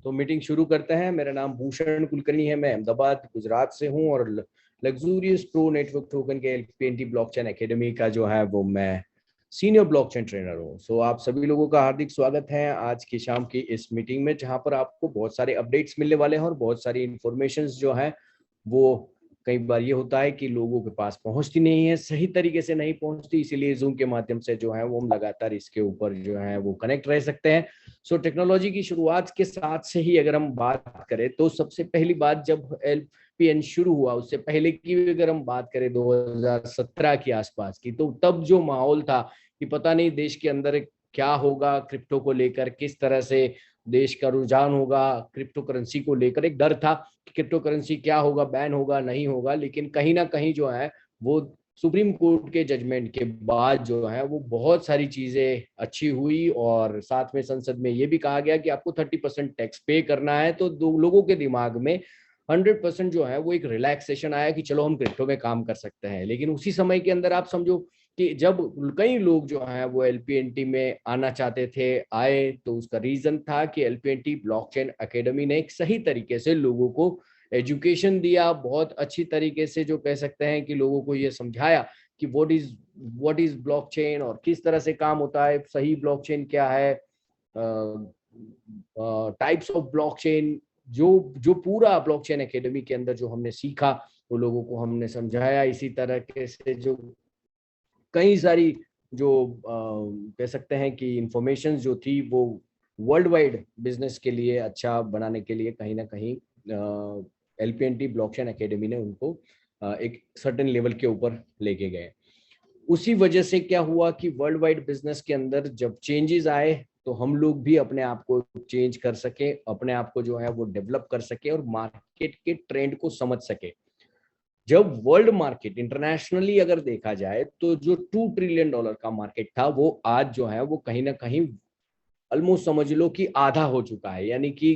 तो मीटिंग शुरू करते हैं। मेरा नाम भूषण कुलकर्णी है, मैं अहमदाबाद गुजरात से हूं और लग्जूरियस प्रो नेटवर्क टोकन के एलपीएनटी ब्लॉकचेन एकेडमी का जो है वो मैं सीनियर ब्लॉकचेन ट्रेनर हूं। सो आप सभी लोगों का हार्दिक स्वागत है आज की शाम की इस मीटिंग में, जहां पर आपको बहुत सारे अपडेट्स मिलने वाले हैं और बहुत सारी इंफॉर्मेशन जो है वो, कई बार ये होता है कि लोगों के पास पहुंचती नहीं है, सही तरीके से नहीं पहुंचती, इसीलिए जूम के माध्यम से जो है वो हम लगातार इसके ऊपर जो है वो कनेक्ट रह सकते हैं। सो टेक्नोलॉजी की शुरुआत के साथ से ही अगर हम बात करें तो सबसे पहली बात जब एलपीएन शुरू हुआ, उससे पहले की अगर हम बात करें 2017 के आसपास की, तो तब जो माहौल था कि पता नहीं देश के अंदर क्या होगा, क्रिप्टो को लेकर किस तरह से देश का रुझान होगा, क्रिप्टो करेंसी को लेकर एक डर था कि क्रिप्टो करेंसी क्या होगा, बैन होगा नहीं होगा। लेकिन कहीं ना कहीं जो है वो सुप्रीम कोर्ट के जजमेंट के बाद जो है वो बहुत सारी चीजें अच्छी हुई और साथ में संसद में ये भी कहा गया कि आपको 30% टैक्स पे करना है। तो दो लोगों के दिमाग में 100% जो है वो एक रिलैक्सेशन आया कि चलो हम क्रिप्टो में काम कर सकते हैं। लेकिन उसी समय के अंदर आप समझो कि जब कई लोग जो हैं वो एलपीएनटी में आना चाहते थे, आए, तो उसका रीजन था कि एलपीएनटी ब्लॉकचेन एकेडमी ने एक सही तरीके से लोगों को एजुकेशन दिया, बहुत अच्छी तरीके से जो कह सकते हैं कि लोगों को ये समझाया कि व्हाट इज ब्लॉकचेन और किस तरह से काम होता है, सही ब्लॉकचेन क्या है, टाइप्स ऑफ ब्लॉकचेन, जो जो पूरा ब्लॉकचेन एकेडमी के अंदर जो हमने सीखा वो लोगों को हमने समझाया। इसी तरह के से जो कई सारी जो कह सकते हैं कि इंफॉर्मेशन जो थी वो वर्ल्ड वाइड बिजनेस के लिए अच्छा बनाने के लिए कहीं ना कहीं एलपीएनटी ब्लॉकचेन एकेडमी ने उनको एक सर्टेन लेवल के ऊपर लेके गए। उसी वजह से क्या हुआ कि वर्ल्ड वाइड बिजनेस के अंदर जब चेंजेस आए तो हम लोग भी अपने आप को चेंज कर सके, अपने आप को जो है वो डेवलप कर सके और मार्केट के ट्रेंड को समझ सके। जब वर्ल्ड मार्केट इंटरनेशनली अगर देखा जाए तो जो $2 ट्रिलियन का मार्केट था वो आज जो है वो कहीं ना कहीं ऑलमोस्ट समझ लो कि आधा हो चुका है। यानी कि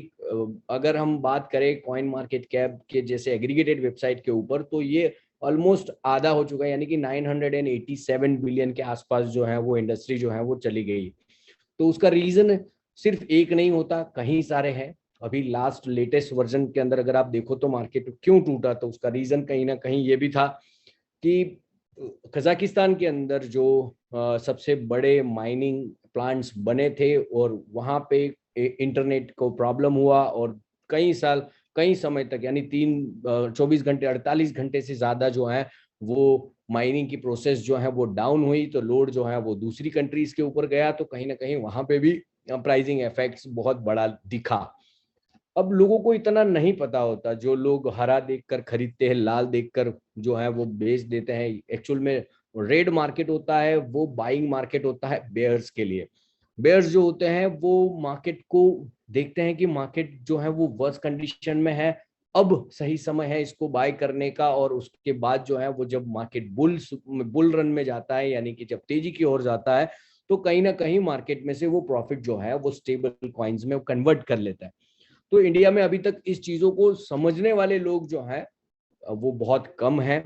अगर हम बात करें कॉइन मार्केट कैप के जैसे एग्रीगेटेड वेबसाइट के ऊपर, तो ये ऑलमोस्ट आधा हो चुका है, यानी कि 987 बिलियन के आसपास जो है वो इंडस्ट्री जो है वो चली गई। तो उसका रीजन सिर्फ एक नहीं होता, कहीं सारे हैं। अभी लास्ट लेटेस्ट वर्जन के अंदर अगर आप देखो तो मार्केट क्यों टूटा, तो उसका रीजन कहीं ना कहीं ये भी था कि कजाकिस्तान के अंदर जो सबसे बड़े माइनिंग प्लांट्स बने थे और वहां पे इंटरनेट को प्रॉब्लम हुआ और कई समय तक, यानी 24 घंटे 48 घंटे से ज्यादा जो है वो माइनिंग की प्रोसेस जो है वो डाउन हुई, तो लोड जो है वो दूसरी कंट्रीज के ऊपर गया, तो कहीं ना कहीं वहां पे भी प्राइसिंग इफेक्ट्स बहुत बड़ा दिखा। अब लोगों को इतना नहीं पता होता, जो लोग हरा देखकर खरीदते हैं, लाल देखकर जो है वो बेच देते हैं, एक्चुअल में रेड मार्केट होता है, वो बाइंग मार्केट होता है बेयर्स के लिए। बेयर्स जो होते हैं वो मार्केट को देखते हैं कि मार्केट जो है वो वर्स्ट कंडीशन में है, अब सही समय है इसको बाय करने का। और उसके बाद जो है वो जब मार्केट बुल रन में जाता है, यानी कि जब तेजी की ओर जाता है, तो कहीं ना कहीं मार्केट में से वो प्रॉफिट जो है वो स्टेबल कॉइन्स में कन्वर्ट कर लेता है। तो इंडिया में अभी तक इस चीजों को समझने वाले लोग जो हैं वो बहुत कम है।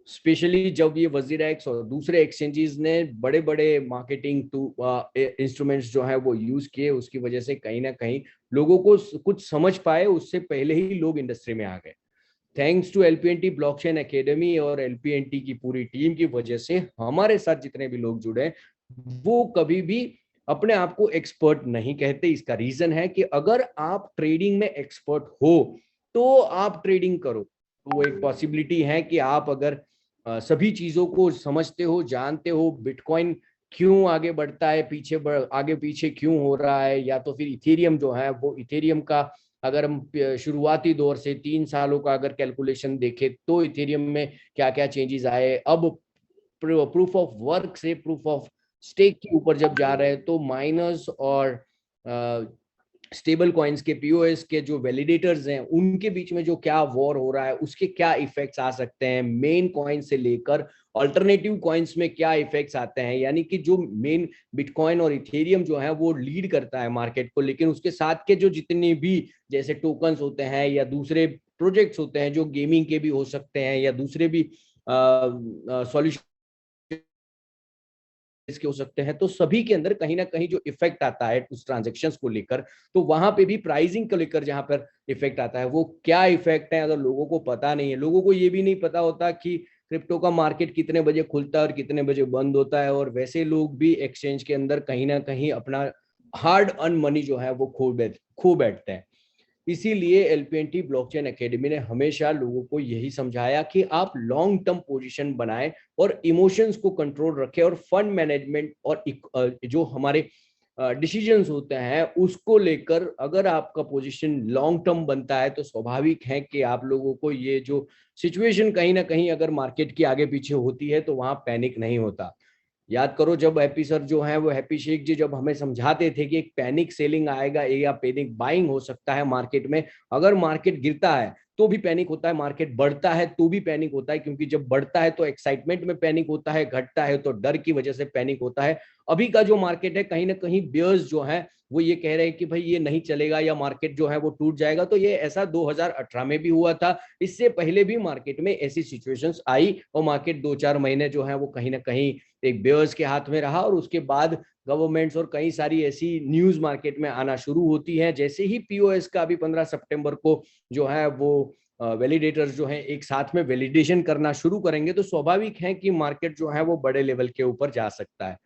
स्पेशली जब ये वजीरा एक्स और दूसरे एक्सचेंजेस ने बड़े बड़े मार्केटिंग टू इंस्ट्रूमेंट्स जो है वो यूज किए, उसकी वजह से कहीं ना कहीं लोगों को कुछ समझ पाए उससे पहले ही लोग इंडस्ट्री में आ गए। Thanks to LPNT blockchain academy और एलपीएनटी की पूरी टीम की वजह से हमारे साथ जितने भी लोग जुड़े वो कभी भी अपने आप को एक्सपर्ट नहीं कहते। इसका रीजन है कि अगर आप ट्रेडिंग में एक्सपर्ट हो तो आप ट्रेडिंग करो, तो वो एक पॉसिबिलिटी है कि आप अगर सभी चीजों को समझते हो, जानते हो, बिटकॉइन क्यों आगे बढ़ता है, आगे पीछे क्यों हो रहा है, या तो फिर इथेरियम जो है वो इथेरियम का अगर हम शुरुआती दौर से 3 सालों का अगर कैलकुलेशन देखें तो इथेरियम में क्या क्या चेंजेस आए, अब प्रूफ ऑफ वर्क से प्रूफ ऑफ स्टेक के ऊपर जब जा रहे हैं, तो माइनर्स और स्टेबल कॉइन्स के पीओएस के जो वैलिडेटर्स हैं उनके बीच में जो क्या वॉर हो रहा है, उसके क्या इफेक्ट्स आ सकते हैं, मेन कॉइन से लेकर अल्टरनेटिव कॉइन्स में क्या इफेक्ट्स आते हैं। यानी कि जो मेन बिटकॉइन और इथेरियम जो है वो लीड करता है मार्केट को, लेकिन उसके साथ के जो जितने भी जैसे टोकन्स होते हैं या दूसरे प्रोजेक्ट्स होते हैं जो गेमिंग के भी हो सकते हैं या दूसरे भी सॉल्यूशन के हो सकते हैं, तो सभी के अंदर कहीं ना कहीं जो इफेक्ट आता है उस ट्रांजेक्शन्स को लेकर, तो वहां पे भी प्राइसिंग को लेकर जहां पर इफेक्ट आता है, वो क्या इफेक्ट है अगर लोगों को पता नहीं है। लोगों को ये भी नहीं पता होता कि क्रिप्टो का मार्केट कितने बजे खुलता है और कितने बजे बंद होता है, और वैसे लोग भी एक्सचेंज के अंदर कहीं ना कहीं अपना हार्ड अर्न मनी जो है वो खो बैठते हैं। इसीलिए एलपीएनटी ब्लॉकचेन एकेडमी ने हमेशा लोगों को यही समझाया कि आप लॉन्ग टर्म पोजीशन बनाएं और इमोशंस को कंट्रोल रखें, और फंड मैनेजमेंट और जो हमारे डिसीजंस होते हैं उसको लेकर अगर आपका पोजीशन लॉन्ग टर्म बनता है तो स्वाभाविक है कि आप लोगों को ये जो सिचुएशन कहीं ना कहीं अगर मार्केट की आगे पीछे होती है तो वहां पैनिक नहीं होता। याद करो जब हैप्पी सर जो है वो हैप्पी शेख जी जब हमें समझाते थे कि एक पैनिक सेलिंग आएगा या पैनिक बाइंग हो सकता है मार्केट में, अगर मार्केट गिरता है तो भी पैनिक होता है, मार्केट बढ़ता है तो भी पैनिक होता है, क्योंकि जब बढ़ता है तो एक्साइटमेंट में पैनिक होता है, घटता है तो डर की वजह से पैनिक होता है। अभी का जो मार्केट है कहीं ना कहीं बियर्स जो है वो ये कह रहे हैं कि भाई ये नहीं चलेगा या मार्केट जो है वो टूट जाएगा। तो ये ऐसा 2018 में भी हुआ था, इससे पहले भी मार्केट में ऐसी सिचुएशंस आई और मार्केट 2-4 महीने जो है वो कहीं ना कहीं एक बेयर्स के हाथ में रहा, और उसके बाद गवर्नमेंट्स और कई सारी ऐसी न्यूज मार्केट में आना शुरू होती है। जैसे ही पीओएस का अभी 15 सितंबर को जो है वो वैलिडेटर्स जो है एक साथ में वैलिडेशन करना शुरू करेंगे, तो स्वाभाविक है कि मार्केट जो है वो बड़े लेवल के ऊपर जा सकता है।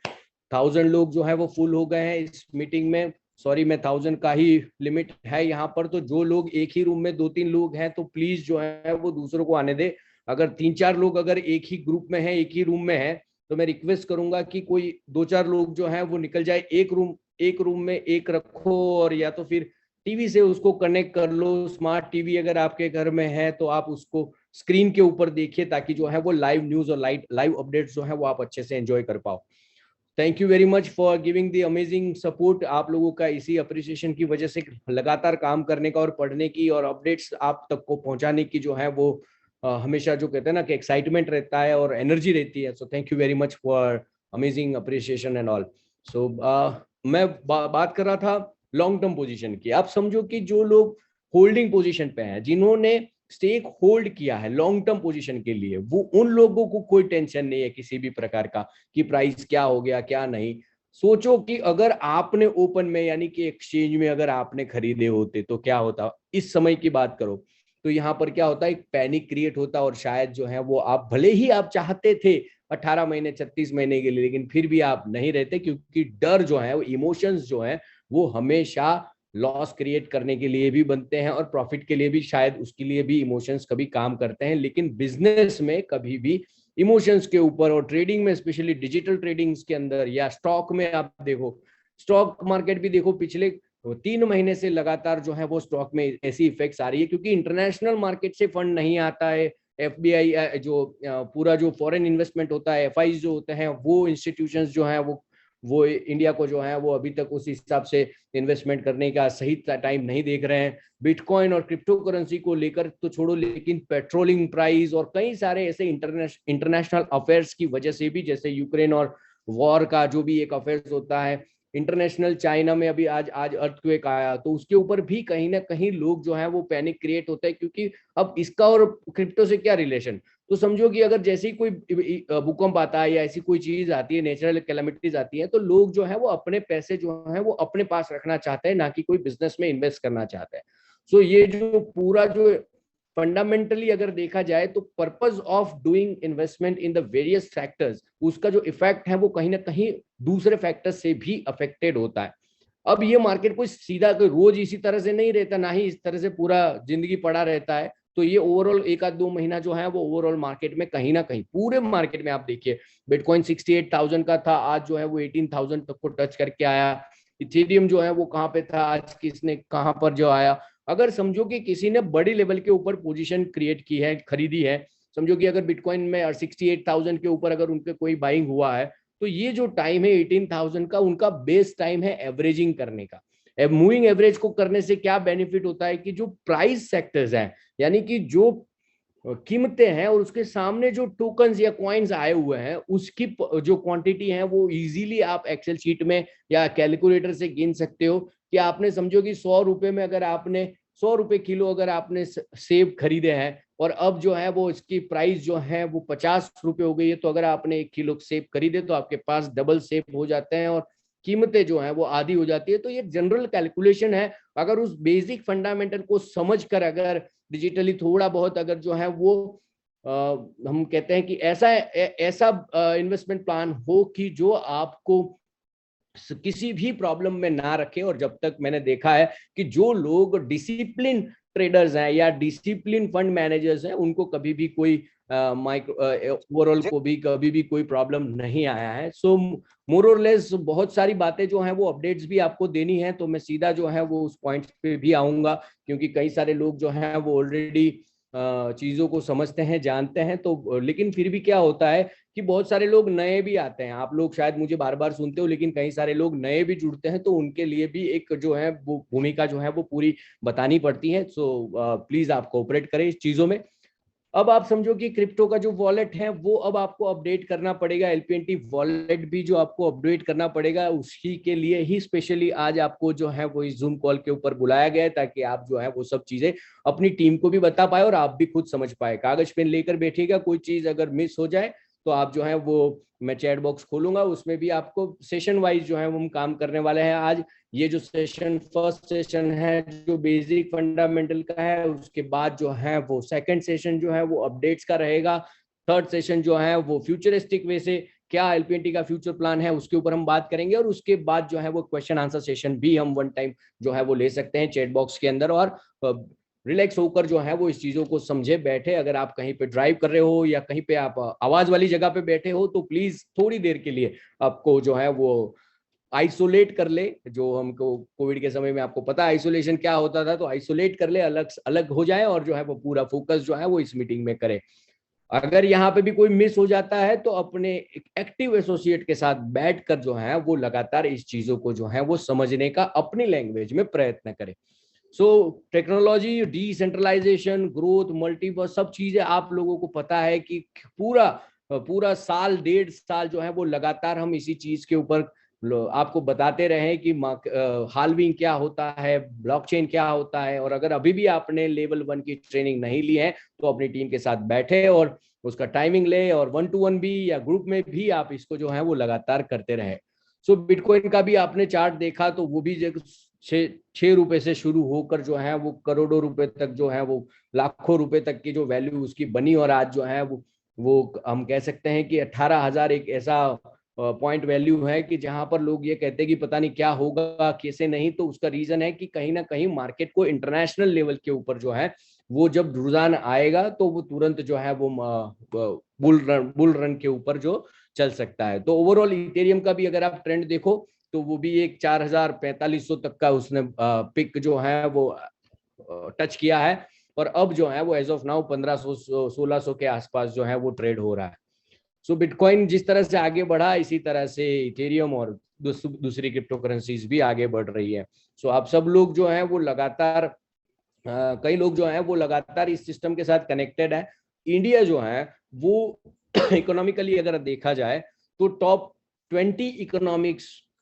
1000 लोग जो है वो फुल हो गए हैं इस मीटिंग में। सॉरी, मैं 1000 का ही लिमिट है यहाँ पर, तो जो लोग एक ही रूम में 2-3 लोग हैं तो प्लीज जो है वो दूसरों को आने दे। अगर 3-4 लोग अगर एक ही ग्रुप में है, एक ही रूम में है, तो मैं रिक्वेस्ट करूंगा कि कोई 2-4 लोग जो है वो निकल जाए, एक रूम में एक रखो, और या तो फिर टीवी से उसको कनेक्ट कर लो। स्मार्ट टीवी अगर आपके घर में है तो आप उसको स्क्रीन के ऊपर देखिए, ताकि जो है वो लाइव न्यूज और लाइव अपडेट्स जो है वो आप अच्छे से एंजॉय कर पाओ। Thank you very much for giving the amazing support. आप लोगों का इसी अप्रिसिएशन की वजह से लगातार काम करने का और पढ़ने की और अपडेट्स आप तक को पहुंचाने की जो है वो हमेशा जो कहते हैं ना कि एक्साइटमेंट रहता है और एनर्जी रहती है। So thank you very much for amazing appreciation and all. So मैं बात कर रहा था लॉन्ग टर्म पोजीशन की। आप समझो कि जो लोग होल्डिंग पोजीशन पे हैं, जिन्होंने स्टेक होल्ड किया है लॉन्ग टर्म पोजीशन के लिए, वो उन लोगों को कोई टेंशन नहीं है किसी भी प्रकार का कि प्राइस क्या हो गया क्या नहीं। सोचो कि अगर आपने ओपन में यानी कि एक्सचेंज में अगर आपने खरीदे होते तो क्या होता, इस समय की बात करो तो यहाँ पर क्या होता है, एक पैनिक क्रिएट होता, और शायद जो है वो आप भले ही आप चाहते थे 18 महीने 36 महीने के लिए, लेकिन फिर भी आप नहीं रहते, क्योंकि डर जो है वो इमोशंस जो है वो हमेशा लॉस क्रिएट करने के लिए भी बनते हैं और प्रॉफिट के लिए भी शायद उसके लिए भी इमोशंस कभी काम करते हैं। लेकिन बिजनेस में कभी भी इमोशंस के ऊपर, और ट्रेडिंग में स्पेशली डिजिटल ट्रेडिंग्स के अंदर या स्टॉक में आप देखो, स्टॉक मार्केट भी देखो पिछले 3 महीने से लगातार जो है वो स्टॉक में ऐसी इफेक्ट्स आ रही है, क्योंकि इंटरनेशनल मार्केट से फंड नहीं आता है। एफबीआई जो पूरा जो फॉरेन इन्वेस्टमेंट होता है, एफआई जो होते हैं, वो इंस्टीट्यूशंस जो है वो इंडिया को जो है वो अभी तक उस हिसाब से इन्वेस्टमेंट करने का सही टाइम नहीं देख रहे हैं। बिटकॉइन और क्रिप्टो करेंसी को लेकर तो छोड़ो, लेकिन पेट्रोलिंग प्राइस और कई सारे ऐसे इंटरनेशनल अफेयर्स की वजह से भी, जैसे यूक्रेन और वॉर का जो भी एक अफेयर्स होता है, इंटरनेशनल चाइना में अभी आज अर्थक्वेक आया, तो उसके ऊपर भी कहीं ना कहीं लोग जो है वो पैनिक क्रिएट होता है, क्योंकि अब इसका और क्रिप्टो से क्या रिलेशन। तो समझो कि अगर जैसे ही कोई भूकंप आता है या ऐसी कोई चीज आती है, नेचुरल कैलेमिटीज आती है, तो लोग जो है वो अपने पैसे जो है वो अपने पास रखना चाहते हैं, ना कि कोई बिजनेस में इन्वेस्ट करना चाहते हैं। सो ये जो पूरा जो फंडामेंटली अगर देखा जाए तो purpose of doing investment in the various factors, उसका जो इफेक्ट है वो कहीं ना कहीं दूसरे फैक्टर्स से भी अफेक्टेड होता है। अब ये मार्केट कोई सीधा कोई रोज इसी तरह से नहीं रहता, ना ही इस तरह से पूरा जिंदगी पड़ा रहता है। तो ये ओवरऑल 1-2 महीना जो है वो ओवरऑल मार्केट में कहीं ना कहीं, पूरे मार्केट में आप देखिए, बिटकॉइन 68,000 का था, आज जो है वो 18,000 तक को टच करके आया। इथेरियम जो है वो कहाँ पे था, आज किसने कहाँ पर जो आया। अगर समझो कि किसी ने बड़ी लेवल के ऊपर पोजीशन क्रिएट की है, खरीदी है, समझो कि अगर बिटकॉइन में 68,000 के ऊपर अगर उनके कोई बाइंग हुआ है, तो ये जो टाइम है 18,000 का, उनका बेस टाइम है एवरेजिंग करने का। मूविंग एवरेज को करने से क्या बेनिफिट होता है कि जो प्राइस सेक्टर्स हैं, यानी कि जो कीमतें हैं और उसके सामने जो टोकन्स या कॉइन्स आए हुए हैं, उसकी जो क्वांटिटी है वो इजीली आप एक्सेल शीट में या कैलकुलेटर से गिन सकते हो कि आपने समझो कि 100 रुपए में अगर आपने 100 रुपए किलो अगर आपने सेब खरीदे हैं और अब जो है वो इसकी प्राइस जो है वो 50 रुपए हो गई है, तो अगर आपने 1 किलो सेब खरीदे तो आपके पास डबल सेब हो जाते हैं और कीमतें जो है वो आधी हो जाती है। तो ये जनरल कैलकुलेशन है। अगर उस बेसिक फंडामेंटल को समझकर अगर डिजिटली थोड़ा बहुत अगर जो है वो हम कहते हैं कि ऐसा ऐसा इन्वेस्टमेंट प्लान हो कि जो आपको किसी भी प्रॉब्लम में ना रखे। और जब तक मैंने देखा है कि जो लोग डिसिप्लिन ट्रेडर्स हैं या डिसिप्लिन फंड मैनेजर्स हैं, उनको कभी भी कोई माइक्रो ओवरऑल को भी कभी भी कोई प्रॉब्लम नहीं आया है। सो मोर और लेस बहुत सारी बातें जो हैं वो अपडेट्स भी आपको देनी है, तो मैं सीधा जो है वो उस पॉइंट पे भी आऊंगा, क्योंकि कई सारे लोग जो हैं वो ऑलरेडी चीजों को समझते हैं, जानते हैं। तो लेकिन फिर भी क्या होता है कि बहुत सारे लोग नए भी आते हैं। आप लोग शायद मुझे बार बार सुनते हो, लेकिन कई सारे लोग नए भी जुड़ते हैं, तो उनके लिए भी एक जो है वो भूमिका जो है वो पूरी बतानी पड़ती है। सो प्लीज आप कोऑपरेट करें इस चीजों में। अब आप समझो कि क्रिप्टो का जो वॉलेट है वो अब आपको अपडेट करना पड़ेगा। एलपीएनटी वॉलेट भी जो आपको अपडेट करना पड़ेगा, उसी के लिए ही स्पेशली आज आपको जो है वो इस जूम कॉल के ऊपर बुलाया गया है, ताकि आप जो है वो सब चीजें अपनी टीम को भी बता पाए और आप भी खुद समझ पाए। कागज पेन लेकर बैठिएगा, कोई चीज अगर मिस हो जाए तो आप जो है वो, मैं चैट बॉक्स खोलूंगा, उसमें भी आपको सेशन वाइज जो है वो हम काम करने वाले हैं। आज ये जो सेशन फर्स्ट सेशन है जो बेसिक फंडामेंटल का है, उसके बाद जो है वो सेकंड सेशन जो है वो अपडेट्स का रहेगा। थर्ड सेशन जो है वो फ्यूचरिस्टिक वे से क्या एलपीएनटी का फ्यूचर प्लान है उसके ऊपर हम बात करेंगे। और उसके बाद जो है वो क्वेश्चन आंसर सेशन भी हम वन टाइम जो है वो ले सकते हैं चैट बॉक्स के अंदर। और रिलैक्स होकर जो है वो इस चीजों को समझे बैठे। अगर आप कहीं पे ड्राइव कर रहे हो या कहीं पे आप आवाज वाली जगह पे बैठे हो, तो प्लीज थोड़ी देर के लिए आपको जो है वो आइसोलेट कर ले। जो हमको कोविड के समय में आपको पता है आइसोलेशन क्या होता था, तो आइसोलेट कर ले, अलग अलग हो जाए और जो है वो पूरा फोकस जो है वो इस मीटिंग में करे। अगर यहाँ पे भी कोई मिस हो जाता है तो अपने एक्टिव एसोसिएट के साथ बैठकर जो है वो लगातार इस चीजों को जो है वो समझने का अपनी लैंग्वेज में प्रयत्न करें। So technology, decentralisation, growth, multiverse, सब चीजें आप लोगों को पता है कि पूरा पूरा साल 1.5 साल जो है वो लगातार हम इसी चीज के ऊपर आपको बताते रहे कि हाल्विंग क्या होता है, ब्लॉकचेन क्या होता है। और अगर अभी भी आपने लेवल 1 की ट्रेनिंग नहीं ली है तो अपनी टीम के साथ बैठे और उसका टाइमिंग ले, और 1-to-1 भी या ग्रुप में भी आप इसको जो है वो लगातार करते रहे। सो बिटकॉइन का भी आपने चार्ट देखा, तो वो भी 6 रुपए से शुरू होकर जो है वो करोड़ों रुपए तक जो है वो लाखों रुपए तक की जो वैल्यू उसकी बनी। और आज जो है वो हम कह सकते हैं कि 18,000 एक ऐसा पॉइंट वैल्यू है कि जहां पर लोग ये कहते हैं कि पता नहीं क्या होगा कैसे नहीं। तो उसका रीजन है कि कहीं ना कहीं मार्केट को इंटरनेशनल लेवल के ऊपर जो है वो जब रुझान आएगा तो वो तुरंत जो है वो बुल रन के ऊपर जो चल सकता है। तो ओवरऑल इथेरियम का भी अगर आप ट्रेंड देखो तो वो भी एक 4,000-4,500 तक का उसने पिक जो है वो टच किया है। और अब जो है वो एज ऑफ नाउ 1,500-1,600 के आसपास जो है वो ट्रेड हो रहा है। सो बिटकॉइन जिस तरह से आगे बढ़ा, इसी तरह से इथेरियम और दूसरी क्रिप्टो करेंसीज भी आगे बढ़ रही है। सो आप सब लोग जो है वो लगातार कई लोग जो है वो लगातार इस सिस्टम के साथ कनेक्टेड है। इंडिया जो है वो इकोनॉमिकली अगर देखा जाए तो टॉप 20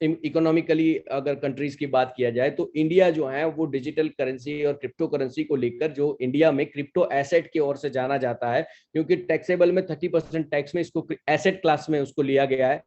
इकोनॉमिकली अगर कंट्रीज की बात किया जाए तो इंडिया जो है वो डिजिटल करेंसी और क्रिप्टो करेंसी को लेकर जो इंडिया में क्रिप्टो एसेट की ओर से जाना जाता है, क्योंकि टैक्सेबल में 30% टैक्स में इसको एसेट क्लास में उसको लिया गया है।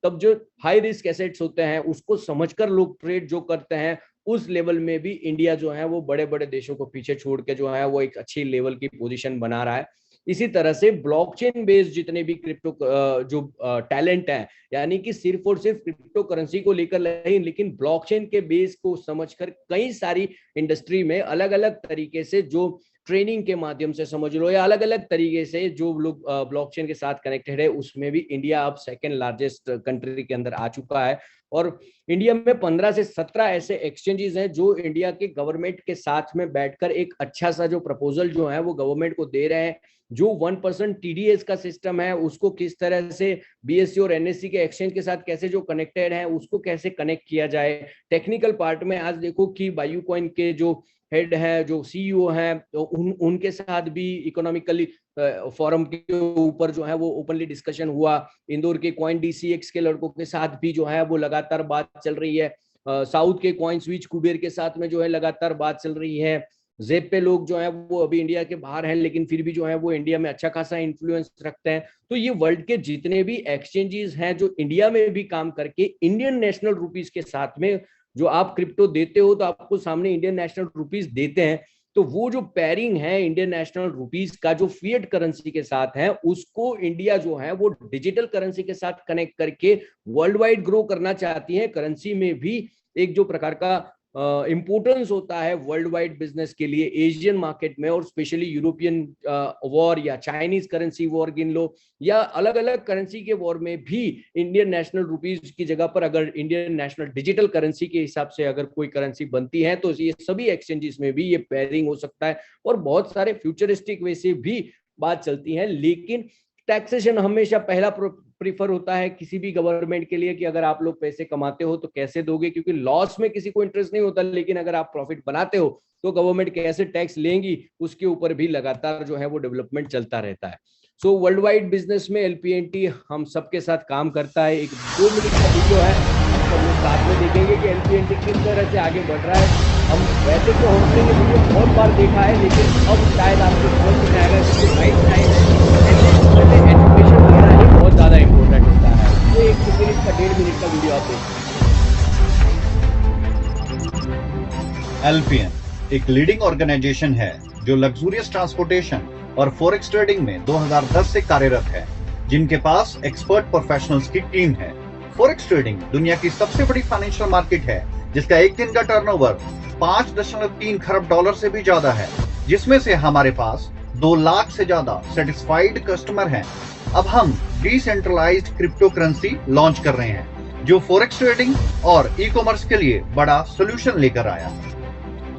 तब जो हाई रिस्क एसेट्स होते हैं उसको समझकर लोग ट्रेड जो करते हैं, उस लेवल में भी इंडिया जो है वो बड़े बड़े देशों को पीछे छोड़ के जो है वो एक अच्छी लेवल की पोजीशन बना रहा है। इसी तरह से ब्लॉकचेन बेस्ड जितने भी क्रिप्टो जो टैलेंट है, यानी कि सिर्फ और सिर्फ क्रिप्टो करेंसी को लेकर नहीं, लेकिन ब्लॉकचेन के बेस को समझकर कई सारी इंडस्ट्री में अलग अलग तरीके से जो ट्रेनिंग के माध्यम से समझ लो या अलग अलग तरीके से जो लोग ब्लॉकचेन के साथ कनेक्टेड है, उसमें भी इंडिया अब सेकेंड लार्जेस्ट कंट्री के अंदर आ चुका है। और इंडिया में 15 से 17 ऐसे एक्सचेंजेस हैं जो इंडिया के गवर्नमेंट के साथ में बैठकर एक अच्छा सा जो प्रपोजल जो है वो गवर्नमेंट को दे रहे हैं। जो 1% टीडीएस का सिस्टम है उसको किस तरह से बीएससी और एनएससी के एक्सचेंज के साथ कैसे जो कनेक्टेड है उसको कैसे कनेक्ट किया जाए। टेक्निकल पार्ट में आज देखो कि बायू कॉइन के जो हेड है, जो सीईओ हैं, तो उनके साथ भी इकोनॉमिकली फोरम के ऊपर जो है वो ओपनली डिस्कशन हुआ। इंदौर के कॉइन डीसीएक्स के लड़कों के साथ भी जो है वो लगातार बात चल रही है। साउथ के कॉइन स्विच कुबेर के साथ में जो है लगातार बात चल रही है। जेब पे लोग जो है वो अभी इंडिया के बाहर हैं, लेकिन फिर भी जो है वो इंडिया में अच्छा खासा इन्फ्लुएंस रखते हैं। तो ये वर्ल्ड के जितने भी एक्सचेंजेस हैं जो इंडिया में भी काम करके इंडियन नेशनल रुपीज के साथ में, जो आप क्रिप्टो देते हो तो आपको सामने इंडियन नेशनल रुपीज देते हैं, तो वो जो पेयरिंग है इंडियन नेशनल रुपीज का जो फिएट करेंसी के साथ है, उसको इंडिया जो है वो डिजिटल करेंसी के साथ कनेक्ट करके वर्ल्ड वाइड ग्रो करना चाहती है। करेंसी में भी एक जो प्रकार का इंपोर्टेंस होता है वर्ल्ड वाइड बिजनेस के लिए एशियन मार्केट में, और स्पेशली यूरोपियन वॉर या चाइनीज करेंसी वॉर गिन लो, या अलग अलग करेंसी के वॉर में भी इंडियन नेशनल रुपीज की जगह पर अगर इंडियन नेशनल डिजिटल करेंसी के हिसाब से अगर कोई करेंसी बनती है तो ये सभी एक्सचेंजेस में भी ये पेयरिंग हो सकता है। और बहुत सारे फ्यूचरिस्टिक वे से भी बात चलती है, लेकिन टैक्सेशन हमेशा पहला प्रीफर होता है किसी भी गवर्नमेंट के लिए कि अगर आप लोग पैसे कमाते हो तो कैसे दोगे, क्योंकि लॉस में किसी को इंटरेस्ट नहीं होता, लेकिन अगर आप प्रॉफिट बनाते हो तो गवर्नमेंट कैसे टैक्स लेंगी उसके ऊपर भी लगातार जो है वो डेवलपमेंट चलता रहता है। सो वर्ल्ड वाइड बिजनेस में एलपीएनटी हम सबके साथ काम करता है। एक 2 मिनट का वीडियो है, हम सब लोग साथ में देखेंगे कि एलपीएनटी किस तरह से आगे बढ़ रहा है। हम वैसे तो हमने ये वीडियो बहुत बार देखा है, लेकिन अब शायद आपको समझ में आएगा कि राइट टाइम है, एजुकेशन देना ही बहुत ज्यादा इंपॉर्टेंट होता है। तो 1 मिनट का 1.5 मिनट का वीडियो आप देखिए। एलपीएन एक लीडिंग ऑर्गेनाइजेशन है जो लग्जूरियस ट्रांसपोर्टेशन और फॉरेक्स ट्रेडिंग में 2010 से कार्यरत है, जिनके पास एक्सपर्ट प्रोफेशनल्स की टीम है। फॉरेक्स ट्रेडिंग दुनिया की सबसे बड़ी फाइनेंशियल मार्केट है, जिसका एक दिन का टर्नओवर 5.3 खरब डॉलर से भी ज्यादा है, जिसमें से हमारे पास 2 लाख से ज्यादा सेटिस्फाइड कस्टमर हैं। अब हम डिसेंट्रलाइज्ड क्रिप्टो करेंसी लॉन्च कर रहे हैं, जो फॉरेक्स ट्रेडिंग और ई कॉमर्स के लिए बड़ा सोल्यूशन लेकर आया।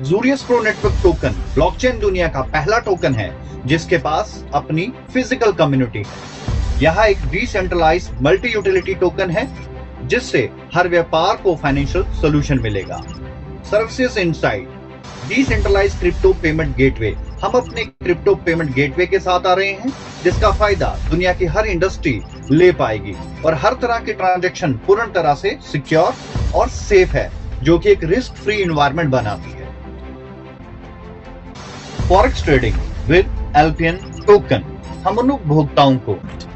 जूरियस प्रो नेटवर्क टोकन ब्लॉकचेन दुनिया का पहला टोकन है जिसके पास अपनी फिजिकल कम्युनिटी है। यह एक डिसेंट्रलाइज्ड मल्टी यूटिलिटी टोकन है जिससे हर व्यापार को फाइनेंशियल सोल्यूशन मिलेगा। Services inside decentralised crypto payment gateway. हम अपने क्रिप्टो पेमेंट गेटवे के साथ आ रहे हैं जिसका फायदा दुनिया की हर इंडस्ट्री ले पाएगी और हर तरह के ट्रांजैक्शन पूर्ण तरह से सिक्योर और सेफ है, जो कि एक रिस्क फ्री एनवायरनमेंट बनाती है। Forex trading with LPN token. हम उन उपभोक्ताओं को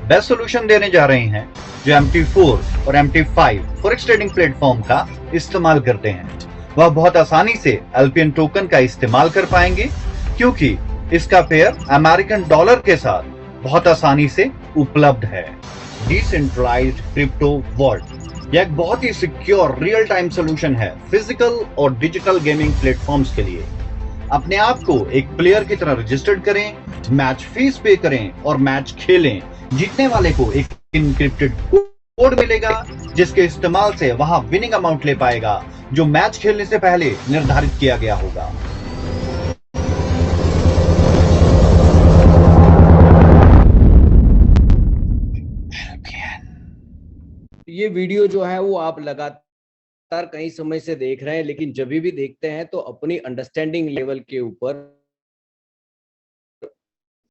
बेस्ट सोल्यूशन देने जा रहे हैं जो MT4 और MT5 फॉरेक्स ट्रेडिंग प्लेटफॉर्म का इस्तेमाल करते हैं। वह बहुत आसानी से एलपीएन टोकन का इस्तेमाल कर पाएंगे क्योंकि इसका पेयर अमेरिकन डॉलर के साथ बहुत आसानी से उपलब्ध है। डिसेंट्रलाइज्ड क्रिप्टो वॉल्ट यह एक बहुत ही सिक्योर रियल टाइम सोल्यूशन है फिजिकल और डिजिटल गेमिंग प्लेटफॉर्म्स के लिए। अपने आप को एक प्लेयर की तरह रजिस्टर्ड करें, मैच फीस पे करें और मैच खेलें। जीतने वाले को एक इनक्रिप्टेड कोड मिलेगा जिसके इस्तेमाल से वहां विनिंग अमाउंट ले पाएगा जो मैच खेलने से पहले निर्धारित किया गया होगा। ये वीडियो जो है वो आप लगातार कई समय से देख रहे हैं, लेकिन जब भी देखते हैं तो अपनी अंडरस्टैंडिंग लेवल के ऊपर।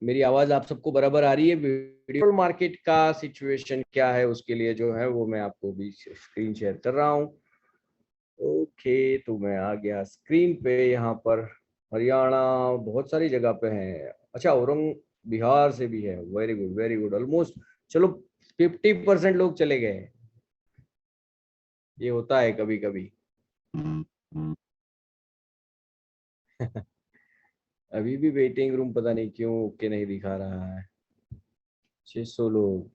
मेरी आवाज आप सबको बराबर आ रही है? वीडियो मार्केट का सिचुएशन क्या है उसके लिए जो है वो मैं आपको भी स्क्रीन शेयर कर रहा हूँ। ओके, तो मैं आ गया स्क्रीन पे। यहाँ पर हरियाणा बहुत सारी जगह पे है। अच्छा, औरंग बिहार से भी है। Very good very good, almost. चलो 50% लोग चले गए। ये होता है कभी कभी। अभी भी वेटिंग रूम पता नहीं क्यों के नहीं दिखा रहा है। 600 लोग।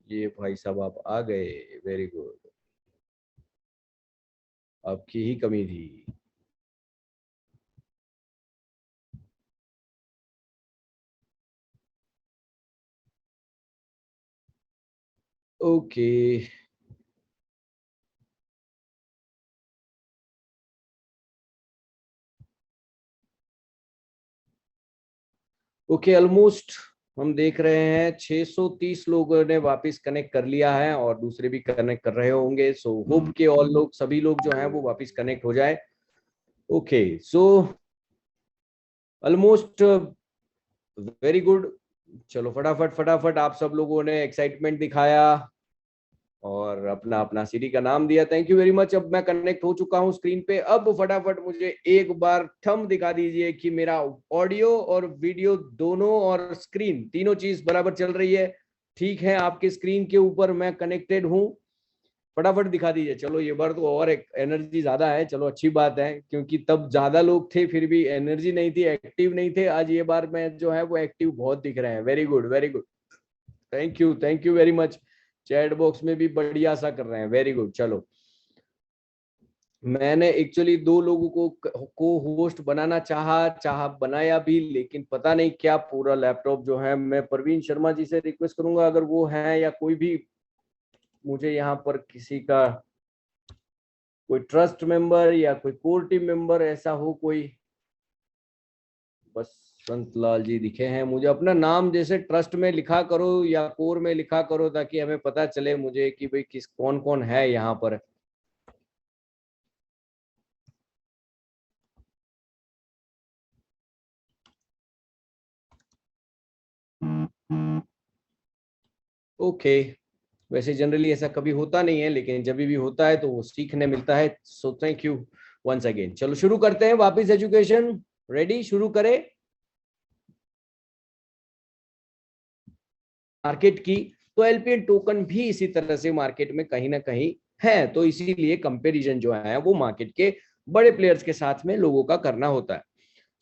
ये भाई साहब आप आ गए, वेरी गुड। आपकी ही कमी थी। ओके ओके, ऑलमोस्ट हम देख रहे हैं 630 लोगों ने वापस कनेक्ट कर लिया है और दूसरे भी कनेक्ट कर रहे होंगे। सो होप के ऑल लोग, सभी लोग जो हैं वो वापस कनेक्ट हो जाए। Okay, so almost very good. चलो फटाफट फटाफट, आप सब लोगों ने एक्साइटमेंट दिखाया। और अपना अपना सीडी का नाम दिया। Thank you very much. अब मैं कनेक्ट हो चुका हूँ स्क्रीन पे। अब फटाफट मुझे एक बार थंब दिखा दीजिए कि मेरा ऑडियो और वीडियो दोनों और स्क्रीन तीनों चीज बराबर चल रही है, ठीक है। आपके स्क्रीन के ऊपर मैं कनेक्टेड हूँ, फटाफट दिखा दीजिए। चलो ये बार तो और एक एनर्जी ज्यादा है, चलो अच्छी बात है, क्योंकि तब ज्यादा लोग थे फिर भी एनर्जी नहीं थी, एक्टिव नहीं थे। आज ये बार मैं जो है वो एक्टिव बहुत दिख रहे हैं। Very good very good, thank you very much. Chat box में भी बढ़िया सा कर रहे हैं, वेरी गुड। चलो मैंने एक्चुअली दो लोगों को होस्ट बनाना चाहा बनाया भी, लेकिन पता नहीं क्या पूरा लैपटॉप जो है, मैं प्रवीण शर्मा जी से रिक्वेस्ट करूंगा अगर वो है या कोई भी मुझे यहाँ पर किसी का कोई ट्रस्ट मेंबर या कोई कोर टीम मेंबर ऐसा हो कोई। बसंत लाल जी दिखे हैं मुझे। अपना नाम जैसे ट्रस्ट में लिखा करो या कोर में लिखा करो ताकि हमें पता चले मुझे कि भाई किस कौन कौन है यहाँ पर। ओके, वैसे जनरली ऐसा कभी होता नहीं है, लेकिन जब भी होता है तो वो सीखने मिलता है। So thank you once again. चलो शुरू करते हैं वापस एजुकेशन। रेडी, शुरू करें मार्केट की। तो एलपीएन टोकन भी इसी तरह से मार्केट में कहीं ना कहीं है, तो इसीलिए कंपैरिजन जो है वो मार्केट के बड़े प्लेयर्स के साथ में लोगों का करना होता है।